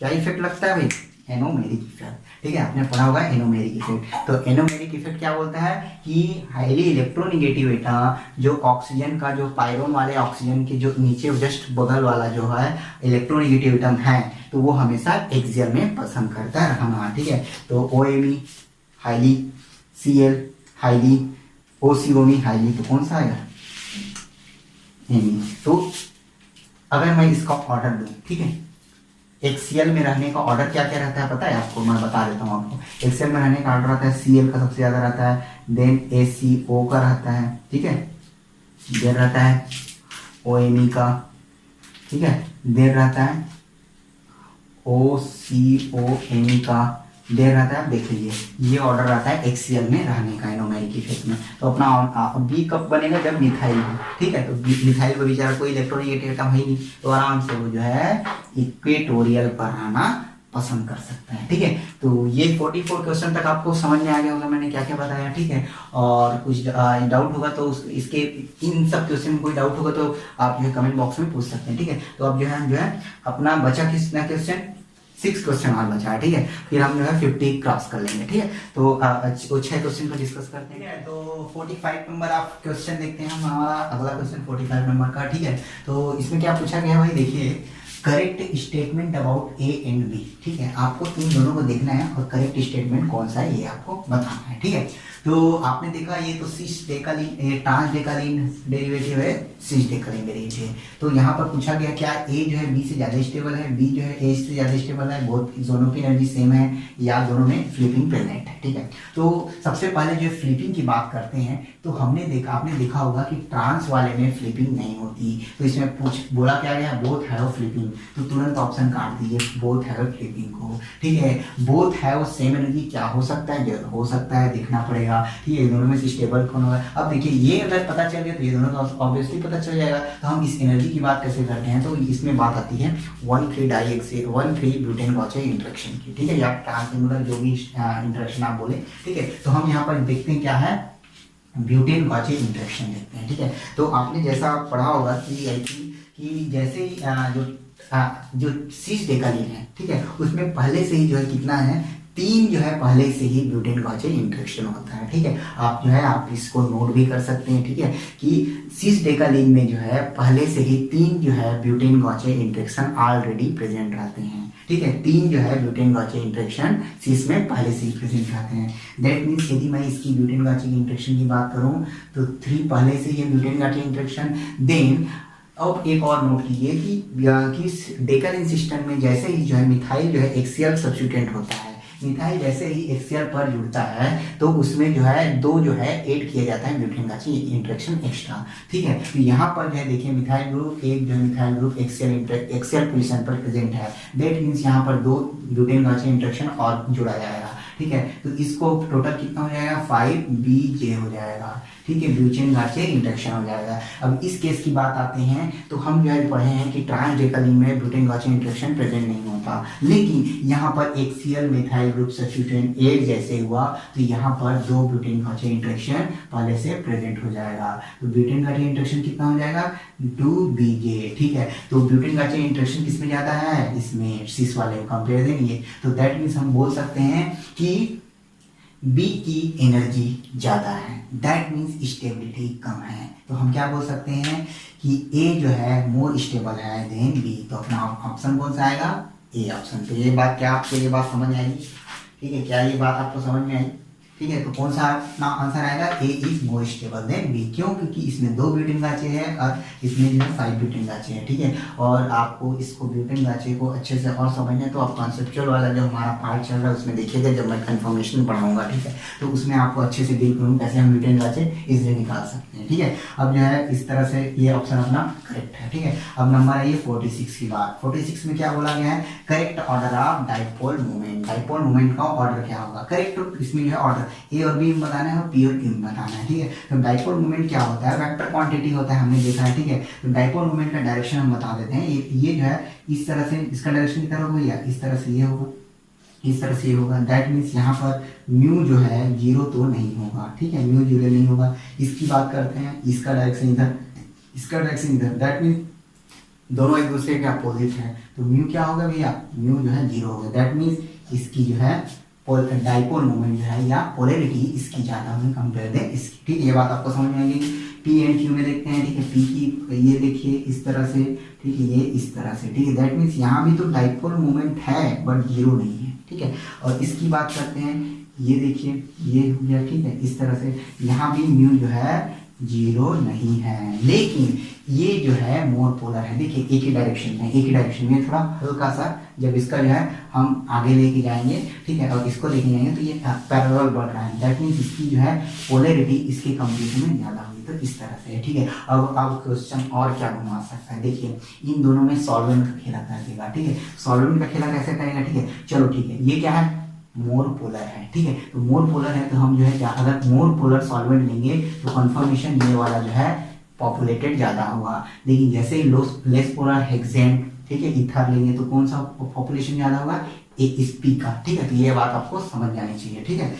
[SPEAKER 1] क्या इफेक्ट लगता है भाई, एनोमेरिक इफेक्ट, ठीक है, आपने पढ़ा होगा एनोमेरिक इफेक्ट। तो एनोमेरिक इफेक्ट क्या बोलता है कि हाईली इलेक्ट्रोनेगेटिव एटम जो ऑक्सीजन का, जो पायरोन वाले ऑक्सीजन के जो नीचे जस्ट बगल वाला जो है इलेक्ट्रोनेगेटिव एटम है, तो वो हमेशा एक्सियल में पसंद करता है रहना, ठीक है। तो OMe highly, Cl highly, OCOMe highly, तो कौन सा आएगा, Me। तो अगर मैं इसका ऑर्डर दूं, ठीक है, एक्सीएल में रहने का ऑर्डर क्या क्या रहता है पता है आपको, मैं बता देता हूँ आपको। एक्सीएल में रहने का ऑर्डर रहता है, Cl का सबसे ज्यादा रहता है, देन ACO का रहता है, ठीक है, देन रहता है OMe का, ठीक है, देन रहता है OCOMe का, देन रहता है, देख लीजिए ये ऑर्डर रहता है एक्सीएल में रहने का एनोमेरिक इफेक्ट में। तो अपना बी कब बनेगा, जब मिथाइल हो, ठीक है। तो मिथाइल को बेचारा कोई इलेक्ट्रोनेगेटिव एटम है नहीं, तो आराम से वो जो है इक्वेटोरियल पर रहना पसंद कर सकता है, ठीक है। तो ये 44 क्वेश्चन तक आपको समझ में आ गया होगा मैंने क्या क्या बताया, ठीक है। और कुछ डाउट होगा तो इसके इन सब क्वेश्चन में कोई डाउट होगा तो आप जो है कमेंट बॉक्स में पूछ सकते हैं, ठीक है। तो अब जो है अपना बचा कितना क्वेश्चन, 6 क्वेश्चन और बचा है, ठीक है। फिर हम जो है 50 क्रॉस कर लेंगे, ठीक है। तो 6 क्वेश्चन को डिस्कस करते हैं। तो 45 नंबर आप क्वेश्चन देखते हैं, हमारा अगला क्वेश्चन 45 नंबर का, ठीक है। तो इसमें क्या पूछा गया भाई, देखिए correct statement about A and B, ठीक है। आपको इन दोनों को देखना है और करेक्ट स्टेटमेंट कौन सा है ये आपको बताना है, ठीक है। तो आपने देखा ये तो सिस डेकालीन, ट्रांस डेकालीन डेरिवेटिव है, सिस डेकालीन डेरिवेटिव है। तो यहाँ पर पूछा गया क्या ए जो है बी से ज्यादा स्टेबल है, बी जो है ए से ज्यादा स्टेबल है, बहुत दोनों की एनर्जी सेम है, या दोनों में फ्लिपिंग प्रेजेंट है, ठीक है। तो सबसे पहले जो फ्लिपिंग की बात करते हैं, तो हमने देखा, आपने देखा होगा कि ट्रांस वाले में फ्लिपिंग नहीं होती। तो इसमें बोला क्या गया, बोथ हैव फ्लिपिंग, तो तुरंत ऑप्शन काट दीजिए बोथ हैव फ्लिपिंग को, ठीक है। बोथ हैव सेम एनर्जी, क्या हो सकता है, हो सकता है, देखना पड़ेगा, ठीक है। दोनों में से स्टेबल कौन होगा, अब देखिए ये अगर पता चल गया तो ये दोनों तो ऑब्वियसली पता चल जाएगा। तो हम इस एनर्जी की बात कैसे करते हैं, तो इसमें बात आती है 1,3 ब्यूटेन गॉचे इंटरेक्शन की, ठीक है, या ट्रांसएंगुलर जो भी इंटरेक्शन आप बोले, ठीक है। तो हम यहाँ पर देखते हैं क्या है, ब्यूटेन गॉचे इंटरेक्शन देखते हैं, ठीक है। तो आपने जैसा पढ़ा होगा कि जैसे ही जो जो सिस डेकालीन है, ठीक है, उसमें पहले से ही जो है कितना है, 3 जो है पहले से ही ब्यूटेन गॉचे इंटरेक्शन होता है, ठीक है। आप जो है आप इसको नोट भी कर सकते हैं, ठीक है, कि सिस डेकालीन में जो है पहले से ही 3 जो है ब्यूटेन गॉचे इंटरेक्शन ऑलरेडी प्रेजेंट रहते हैं, ठीक है। 3 जो है ब्यूटेन गॉचे इंटरेक्शन सिस में पहले से ही प्रेजेंट रहते हैं। दैट मीन्स यदि मैं इसकी ब्यूटेन गॉचे इंटरेक्शन की बात करूं तो 3 पहले से ही ब्यूटेन गॉचे इंटरेक्शन। देन अब एक और नोट कीजिए कि डेकालीन सिस्टम में जैसे ही जो है मिथाइल जो है एक्सियल सब्स्टिट्यूएंट होता है, मिथाइल जैसे ही एक्सियल पर जुड़ता है तो उसमें जो है 2 जो है ऐड किया जाता है ब्यूटेन गॉचे इंटरेक्शन एक्स्ट्रा, ठीक है। तो यहाँ पर जो है देखिए मिथाइल ग्रुप एक जो है मिथाइल ग्रुप एक्सियल पोजीशन पर प्रेजेंट है। दैट मीन्स यहाँ पर 2 ब्यूटेन गॉचे इंटरेक्शन और जुड़ा जाएगा, ठीक है। तो इसको टोटल कितना हो जाएगा, 5BJ हो जाएगा, ठीक है, ब्यूटेन गॉचे इंटरेक्शन हो जाएगा। अब इस केस की बात आते हैं तो हम जो है पढ़े हैं कि ट्रांस डेकालीन में ब्यूटेन गॉचे इंटरेक्शन प्रेजेंट नहीं होता, लेकिन यहाँ पर एक्सियल मिथाइल ग्रुप सब्स्टिट्यूएंट एक जैसे हुआ तो यहाँ पर 2 ब्यूटेन गॉचे इंटरेक्शन पहले से प्रेजेंट हो जाएगा। तो ब्यूटेन गॉचे इंटरेक्शन कितना हो जाएगा, 2BJ, ठीक है। तो ब्यूटेन गॉचे इंटरेक्शन किसमें ज्यादा है, इसमें सिस वाले कंपेयर देंगे तो दैट मीन्स हम बोल सकते हैं कि बी की एनर्जी ज्यादा है, दैट मीन्स स्टेबिलिटी कम है। तो हम क्या बोल सकते हैं कि ए जो है मोर स्टेबल है देन बी। तो अपना ऑप्शन कौन सा आएगा, ए ऑप्शन। तो ये बात क्या आपको ये बात समझ आएगी, ठीक है, क्या ये बात आपको समझ में आई, ठीक है। तो कौन सा अपना आंसर आएगा, A is more stable than B. क्यों, क्योंकि इसमें 2 ब्यूटेन गॉचे हैं और इसमें जो है 5 ब्यूटेन गॉचे हैं, ठीक है। और आपको इसको ब्यूटेन गॉचे को अच्छे से और समझना है तो आप कॉन्सेप्चुअल वाला जो हमारा पार्ट चल रहा है उसमें देखिएगा, जब मैं कन्फर्मेशन पढ़ाऊंगा, ठीक है, तो उसमें आपको अच्छे से डील करूँगा कैसे हम ब्यूटेन गॉचे इजिली निकाल सकते हैं, ठीक है। अब जो है इस तरह से ये ऑप्शन अपना करेक्ट है, ठीक है। अब नंबर है ये 46 की बात। 46 में क्या बोला गया है, correct order of dipole moment. Dipole moment का ऑर्डर क्या होगा, करेक्ट इसमें जो है ऑर्डर ए और बी बताना है और पी और क्यू बताना है, ठीक है। तो डाइपोल मोमेंट क्या होता है, वेक्टर क्वांटिटी होता है, हमने देखा है, ठीक है। तो डाइपोल मोमेंट का डायरेक्शन हम बता देते हैं। ये जो है इस तरह से, इसका डायरेक्शन की तरह होगा या इस तरह से ये होगा, इस तरह से ये होगा। दैट मीन्स यहाँ पर म्यू जो है 0 तो नहीं होगा, ठीक है, म्यू 0 नहीं होगा। इसकी बात करते हैं, इसका डायरेक्शन इधर, इसका डायरेक्शन इधर, दैट मीन्स दोनों एक दूसरे के अपोजिट है। तो म्यू क्या होगा भैया, म्यू जो है 0 होगा। दैट मीन्स इसकी जो है डाइपोल मोमेंट जो है या पोलैरिटी इसकी ज्यादा होगी कंपेयर दे इसकी, ठीक है। ये बात आपको समझ में आएगी। पी एंड क्यू में देखते हैं, ठीक है, पी की ये देखिए इस तरह से, ठीक है, ये इस तरह से, ठीक है। दैट मीन्स यहाँ भी तो डाइपोल मोमेंट है बट 0 नहीं है, ठीक है। और इसकी बात करते हैं, ये देखिए ये हो गया, ठीक है, इस तरह से यहाँ भी म्यू जो है 0 नहीं है, लेकिन ये जो है मोर पोलर है। देखिए एक ही डायरेक्शन में, एक ही डायरेक्शन में, थोड़ा हल्का सा जब इसका जो है हम आगे लेके जाएंगे, ठीक है, और इसको लेके जाएंगे तो ये पैरेलल बढ़ रहा है। दैट मीन्स इसकी जो है पोलैरिटी इसके कंपेरिजन में ज्यादा होगी, तो इस तरह से है, ठीक है। अब क्वेश्चन और क्या घुमा सकता है, देखिए इन दोनों में सॉल्वेंट का खेला करेगा, ठीक है। सॉल्वेंट का खेला कैसे करेगा, ठीक है, चलो ठीक है। ये क्या है, मोर पोलर है, ठीक है। तो मोर पोलर है तो हम जो है अगर मोर पोलर सॉल्वेंट लेंगे तो कन्फर्मेशन ये वाला जो है पॉपुलेटेड ज्यादा होगा। लेकिन जैसे ही लेस पोलर हेक्सेन, ठीक है, इथर लेंगे तो कौन सा पॉपुलेशन ज्यादा होगा, एसपी का, ठीक है। तो ये बात आपको समझ जानी चाहिए, ठीक है।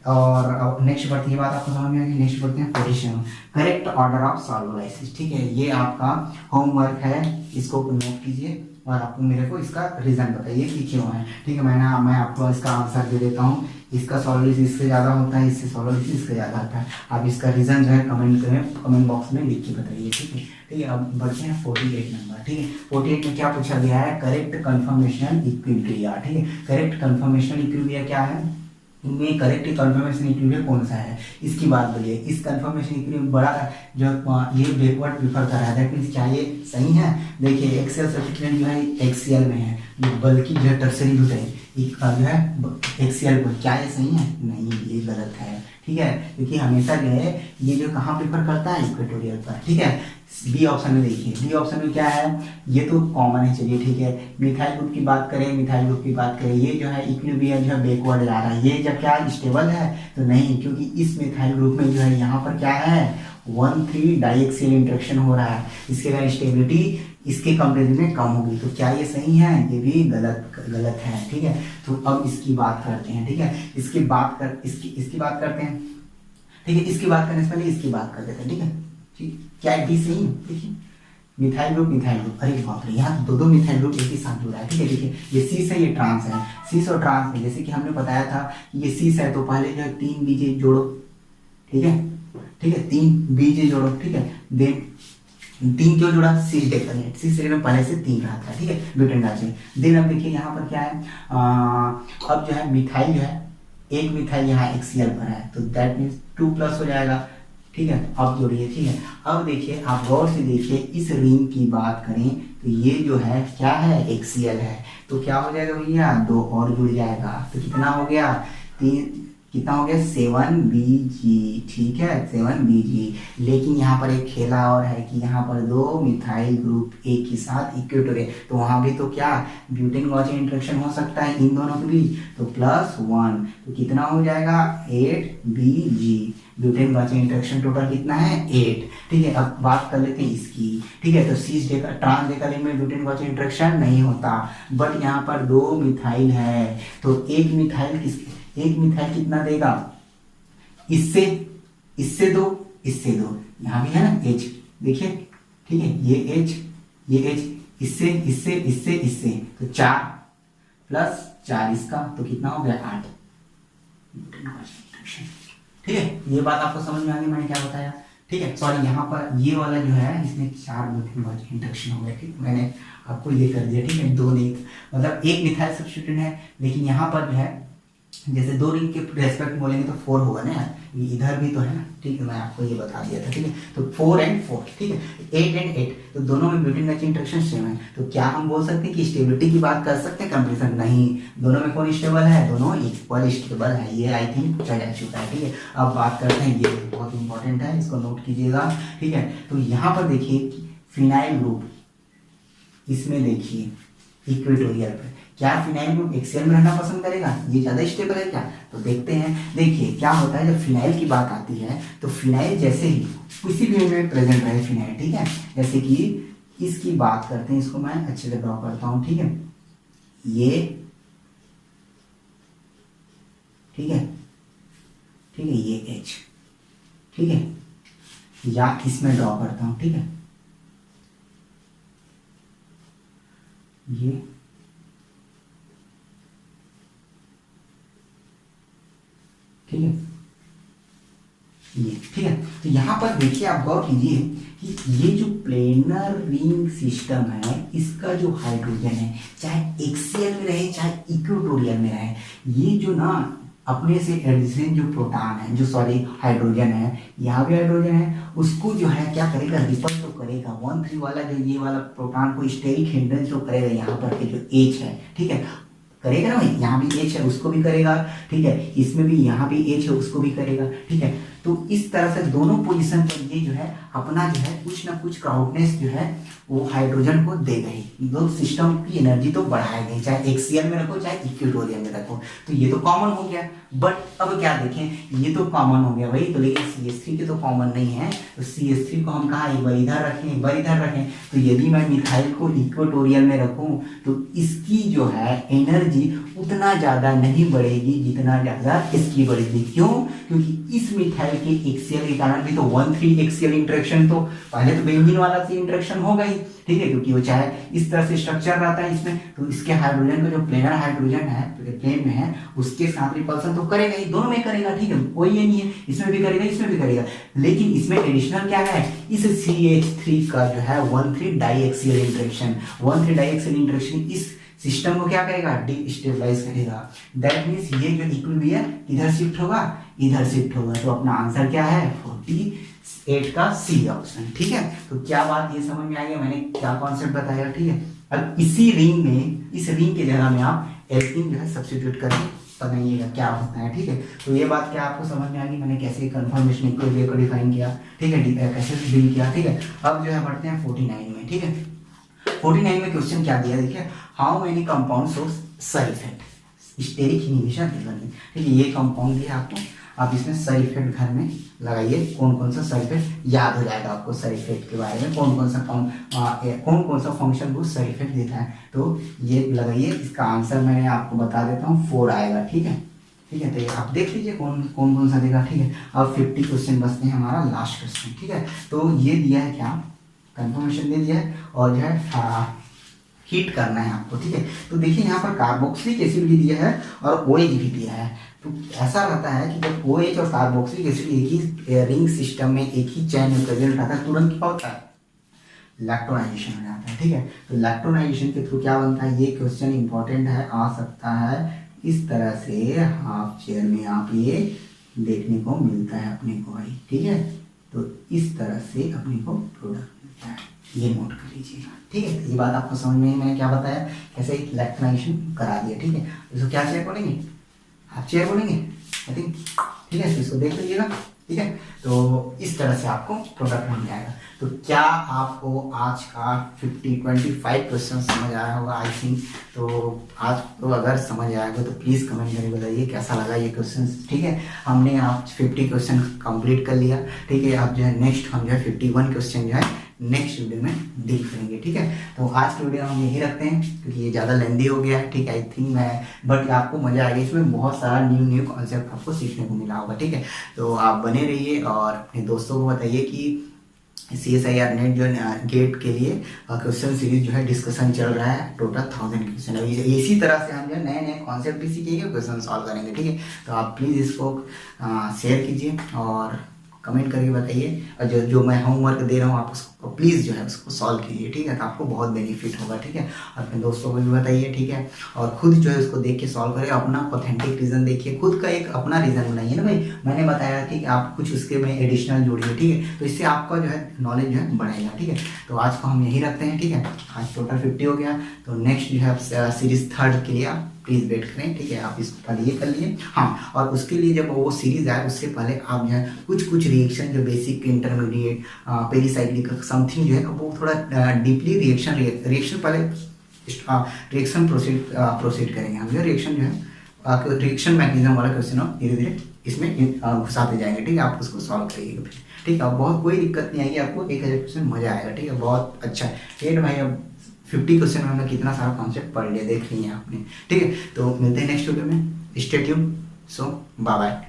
[SPEAKER 1] और नेक्स्ट बढ़ती है बात आपको समझ में आएगी। नेक्स्ट बढ़ते हैं पोजीशन, करेक्ट ऑर्डर ऑफ सॉल्वोलाइसिस, ठीक है। ये आपका होमवर्क है, इसको नोट कीजिए और आपको मेरे को इसका रीजन बताइए कि क्यों है, ठीक है। मैं आपको इसका आंसर दे देता हूँ। इसका सॉल्वोलाइसिस इससे ज़्यादा होता है, इससे सॉल्वोलाइसिस इससे ज़्यादा होता है। आप इसका रीजन जो है कमेंट करें, कमेंट बॉक्स में लिख के बताइए, ठीक है, ठीक है। अब बढ़ते हैं 48 नंबर, ठीक है। 48 में क्या पूछा गया है, करेक्ट कन्फर्मेशन इक्विलिब्रिया, ठीक है। करेक्ट कन्फर्मेशन इक्विलिब्रिया क्या है, इनमें करेक्ट कन्फर्मेशन इक्विलिब्रिया कौन सा है, इसकी बात बोलिए। इस कन्फर्मेशन इक्विलिब्रियम बड़ा जो ये बैकवर्ड प्रीफर कर रहा है, दैट मीन्स क्या ये सही है। देखिए एक्सियल सब्स्टिट्यूएंट जो है एक्सियल में है, बल्कि जो है टर्सरी रूट है जो है एक्सियल पर, क्या ये सही है, नहीं ये गलत है, ठीक है। क्योंकि हमेशा जो है ये जो कहाँ प्रीफर करता है, इक्वेटोरियल पर, ठीक है। बी ऑप्शन में देखिए, बी ऑप्शन में क्या है, ये तो कॉमन है, चलिए ठीक है। मिथाइल ग्रुप की बात करें, मिथाइल ग्रुप की बात करें, ये जो है इक्विलिब्रियम जो है बैकवर्ड जा रहा है, ये जब क्या स्टेबल है तो नहीं, क्योंकि इस मिथाइल ग्रुप में जो है यहाँ पर क्या है 1,3 डाइएक्सियल इंटरेक्शन हो रहा है, इसके कारण स्टेबिलिटी इसके कंपेरिजन में कम होगी। तो क्या ये सही है, ये भी गलत है, ठीक है। तो अब इसकी बात करते हैं, ठीक है। इसकी बात करते हैं, ठीक है। इसकी बात करने से पहले इसकी बात कर देते हैं, ठीक है, ठीक। क्या डी सही है, देखिए मिथाइल ग्रुप, अरे बाप रे, यहाँ दो मिथाइल ग्रुप एक ही साथ जुड़ा है, ठीक है। देखिए ये सीस है, ये ट्रांस है, सीस और ट्रांस है। जैसे कि हमने बताया था कि ये सीस है तो पहले जो है 3 बीजे जोड़ो, ठीक है, ठीक है, 3 बीजे जोड़ो, ठीक है। देन 3 क्यों जुड़ा, सीस डेकलेट, सीस में पहले से 3 रहा था, ठीक है, ब्यूटेन डाइजीन। देन अब देखिए यहाँ पर क्या है, अब जो है मिथाइल जो है, एक मिथाइल यहाँ HCl पर है तो दैट मीन्स 2+ हो जाएगा, ठीक है। अब जोड़िए, ठीक है। अब देखिए आप गौर से देखिए, इस रिंग की बात करें तो ये जो है क्या है, HCl है, तो क्या हो जाएगा भैया, 2 और जुड़ जाएगा, तो कितना हो गया, 3, कितना हो गया 7Bg, ठीक है, 7Bg। लेकिन यहाँ पर एक खेला और है कि यहाँ पर 2 मिथाइल ग्रुप एक ही साथ इक्वेटोरियल, तो वहाँ भी तो क्या ब्यूटेन गॉसियन इंटरेक्शन हो सकता है इन दोनों के बीच, तो +1, तो कितना हो जाएगा 8Bg। Butane Gaussian interaction total कितना है 8, ठीक है। अब बात कर लेते हैं इसकी, ठीक है। तो सीस ट्रांस डेकालिन में ब्यूटेन गॉसियन इंटरेक्शन नहीं होता, बट यहाँ पर 2 मिथाइल है, तो एक मिथाइल कितना देगा, इससे 2, इससे 2, यहाँ भी है ना H, देखिए, ठीक है, ये H, इससे, तो 4+4 इसका, तो कितना हो गया 8, ठीक है। ये बात आपको समझ में आ गई मैंने क्या बताया, ठीक है। सॉरी, यहाँ पर ये वाला जो है इसमें 4 ब्यूटेन इंटरेक्शन हो गया, ठीक, मैंने आपको ये कर दिया, ठीक है, 2 नहीं, मतलब एक मिथाइल सब्स्टिट्यूट है, लेकिन यहाँ पर जो है जैसे 2 रिंग के रेस्पेक्ट में बोलेंगे तो 4 होगा ना यार, इधर भी तो है ना, ठीक है, मैं आपको ये बता दिया था, ठीक है। तो 4 and 4, ठीक है, 8 and 8, तो दोनों में ब्यूटेन गॉसियन इंटरेक्शन सेम है, तो क्या हम बोल सकते हैं कि स्टेबिलिटी की बात कर सकते हैं, कंपैरिजन नहीं, दोनों में कौन स्टेबल है, दोनों इक्वल स्टेबल है, ये आई थिंक चल चुका है, ठीक है। अब बात करते हैं, ये बहुत इंपॉर्टेंट है, इसको नोट कीजिएगा, ठीक है। तो यहाँ पर देखिए फिनाइल ग्रुप, इसमें देखिए इक्वेटोरियल पे, क्या फिनाइल ग्रुप HCl में रहना पसंद करेगा, ये ज्यादा स्टेबल है क्या, तो देखते हैं। देखिए क्या होता है, जब फिनाइल की बात आती है तो फिनाइल जैसे ही किसी भी में प्रेजेंट रहे फिनाइल, ठीक है, जैसे कि इसकी बात करते हैं, इसको मैं अच्छे से ड्रॉ करता हूं, ठीक है, ये, ठीक है, ठीक है, ये H, ठीक है, या इसमें ड्रॉ करता हूं, ठीक है, ये, ठीक है, ये, ठीक है। तो यहाँ पर देखिए आप गौर कीजिए कि ये जो प्लेनर रिंग सिस्टम है, इसका जो हाइड्रोजन है चाहे HCl में रहे चाहे इक्वेटोरियल में रहे, ये जो ना अपने से एडिशन जो प्रोटॉन है, जो सॉरी हाइड्रोजन है, यहाँ भी हाइड्रोजन है, उसको जो है क्या करेगा, रिपल तो करेगा, 1,3 वाला जो ये वाला प्रोटॉन को स्टेरिक हिंड्रेंस तो करेगा, यहाँ पर के जो H है, ठीक है, करेगा ना भाई, यहाँ भी H है उसको भी करेगा, ठीक है, इसमें भी यहाँ भी H है उसको भी करेगा, ठीक है। तो इस तरह से दोनों पोजीशन पर ये जो है अपना जो है कुछ ना कुछ क्राउडनेस जो है वो हाइड्रोजन को दे गई, दो सिस्टम की एनर्जी तो बढ़ाई गई, चाहे HCl में रखो चाहे इक्वेटोरियल में रखो, तो ये तो कॉमन हो गया। बट अब क्या देखें, ये तो कॉमन हो गया भाई, तो लेकिन CH3 के तो कॉमन नहीं है, तो CH3 को हम कहाँ एक बार इधर रखें एक बार इधर रखें, तो यदि मैं मिथाइल को इक्वेटोरियल में रखूं तो इसकी जो है एनर्जी उतना ज़्यादा नहीं बढ़ेगी जितना ज़्यादा इसकी बढ़ेगी। क्यों? क्योंकि इस मिथाइल के HCl के कारण भी तो 1,3 HCl इंटरेक्शन, तो पहले तो बेंजीन वाला से इंटरेक्शन होगा ही, ठीक है, क्योंकि वो चाहे इस तरह से स्ट्रक्चर रहता है इसमें, तो इसके हाइड्रोजन का जो प्लेनर हाइड्रोजन है प्लेन में है उसके साथ रिपल्सन तो करेगा ही, दोनों में करेगा, ठीक है, कोई ये नहीं है, इसमें भी करेगा इसमें भी करेगा, लेकिन इसमें एडिशनल क्या है, इस CH3 का जो है 1,3 डाइएक्सियल इंटरेक्शन, 1,3 डाइएक्सियल इंटरेक्शन इस सिस्टम को क्या करेगा, डिस्टेबलाइज करेगा। दैट मीन्स ये जो इक्विलिब्रियम इधर शिफ्ट होगा इधर शिफ्ट होगा, तो अपना आंसर क्या है 48 का C ऑप्शन, ठीक है। तो क्या बात ये समझ में आ गया, मैंने क्या कॉन्सेप्ट बताया, ठीक है। अब इसी रिंग में, इस रिंग के जगह में आप एल्कीन जो है सब्स्टिट्यूट करके बनाइएगा क्या होता है, ठीक है। तो ये बात क्या आपको समझ में आ गई, मैंने कैसे कंफर्मेशन इक्विलिब्रियम को डिफाइन किया, ठीक है, कैसे डील किया, ठीक है। अब जो है बढ़ते हैं 49 में, ठीक है। 49 में क्वेश्चन क्या दिया, देखिए, how many compound shows SIR effect, steric inhibition, ठीक है, ये कंपाउंड दिया आपको, आप इसमें सर इफेक्ट घर में लगाइए, कौन कौन सा सर इफेक्ट याद हो जाएगा आपको, सर इफेक्ट के बारे में, कौन कौन सा फंक्शन को सर इफेक्ट देता है, तो ये लगाइए। इसका आंसर मैं आपको बता देता हूँ 4 आएगा, ठीक है, ठीक है। तो ये आप देख लीजिए कौन सा देगा, ठीक है। अब 50 क्वेश्चन बचते हैं, हमारा लास्ट क्वेश्चन, ठीक है। तो ये दिया है क्या, कंफर्मेशन दे दिया है और जो है हीट करना है आपको, ठीक है। तो देखिए यहाँ पर कार्बोक्सिलिक एसिड भी दिया है और OH भी दिया है। तो ऐसा रहता है कि जब OH और कार्बोक्सिलिक एसिड एक ही रिंग सिस्टम में एक ही चैन में प्रेजेंट रहता है, तुरंत क्या होता है, इलेक्ट्रोनाइजेशन हो जाता है, ठीक है। तो इलेक्ट्रोनाइजेशन के थ्रू क्या बनता है, ये क्वेश्चन इंपॉर्टेंट है, आ सकता है इस तरह से हाफ चेयर में आप ये देखने को मिलता है अपने को भाई, ठीक है। तो इस तरह से अपने को प्रोडक्ट मिलता है, ये नोट कर लीजिएगा, ठीक है। तो ये बात आपको समझ में, मैंने क्या बताया, कैसे इलेक्ट्रोनाइजेशन करा दिया, ठीक है। इसको क्या चेयर बोलेंगे, हाफ चेयर बोलेंगे आई थिंक, ठीक है। तो इसको देख लीजिएगा, ठीक है। तो इस तरह से आपको प्रोडक्ट मिल जाएगा। तो क्या आपको आज का 25 क्वेश्चन समझ आया होगा आई थिंक। तो आज तो अगर समझ आया होगा तो प्लीज़ कमेंट करके बताइए कैसा लगा ये क्वेश्चन, ठीक है। हमने आज 50 क्वेश्चन कंप्लीट कर लिया, ठीक है। अब जो है नेक्स्ट हम जो है 51 क्वेश्चन जो है नेक्स्ट वीडियो में डील करेंगे, ठीक है। तो आज की वीडियो हम यही रखते हैं क्योंकि ये ज़्यादा लेंदी हो गया है, ठीक है। आई थिंक मैं बट आपको मज़ा आएगा, इसमें बहुत सारा न्यू कॉन्सेप्ट आपको सीखने को मिला होगा, ठीक है। तो आप बने रहिए और अपने दोस्तों को बताइए कि CSIR नेट जो गेट के लिए क्वेश्चन सीरीज जो है डिस्कशन चल रहा है, टोटल 1000 क्वेश्चन है। इसी तरह से हम जो नए नए कॉन्सेप्ट भी सीखेंगे, क्वेश्चन सॉल्व करेंगे, ठीक है। तो आप प्लीज़ इसको शेयर कीजिए और कमेंट करके बताइए, और जो मैं होमवर्क दे रहा हूँ आप उसको प्लीज़ जो है उसको सॉल्व कीजिए, ठीक है। तो आपको बहुत बेनिफिट होगा, ठीक है। और अपने दोस्तों को भी बताइए, ठीक है। और खुद जो है उसको देख के सॉल्व करें, अपना ऑथेंटिक रीज़न देखिए, खुद का एक अपना रीज़न बनाइए ना भाई। मैंने बताया कि आप कुछ उसके में एडिशनल जोड़िए, ठीक है। तो इससे आपका जो है नॉलेज जो है बढ़ेगा, ठीक है। तो आज को हम यही रखते हैं, ठीक है। आज टोटल 50 हो गया, तो नेक्स्ट जो है सीरीज 3 के लिए आप प्लीज़ वेट करें, ठीक है। आप इसको पहले ये कर लिए, हाँ। और उसके लिए जब वो सीरीज आए उससे पहले आप जो है कुछ रिएक्शन जो बेसिक इंटरमीडिएट पेरिसाइक्लिक समथिंग जो है वो थोड़ा डीपली रिएक्शन पहले रिएक्शन प्रोसीड करेंगे हम, जो रिएक्शन जो है रिएक्शन मैकेनिज्म वाला क्वेश्चन हो धीरे धीरे इसमें घुसाते जाएंगे, ठीक है। आप उसको सॉल्व करिएगा फिर, ठीक है। बहुत कोई दिक्कत नहीं आएगी आपको, 1000 क्वेश्चन मजा आएगा, ठीक है। बहुत अच्छा है भाई। अब 50 क्वेश्चन में हमने कितना सारा कॉन्सेप्ट पढ़ लिया, देख लिया आपने, ठीक है। तो मिलते हैं नेक्स्ट वीडियो में, स्टे ट्यून्ड, सो बाय बाय।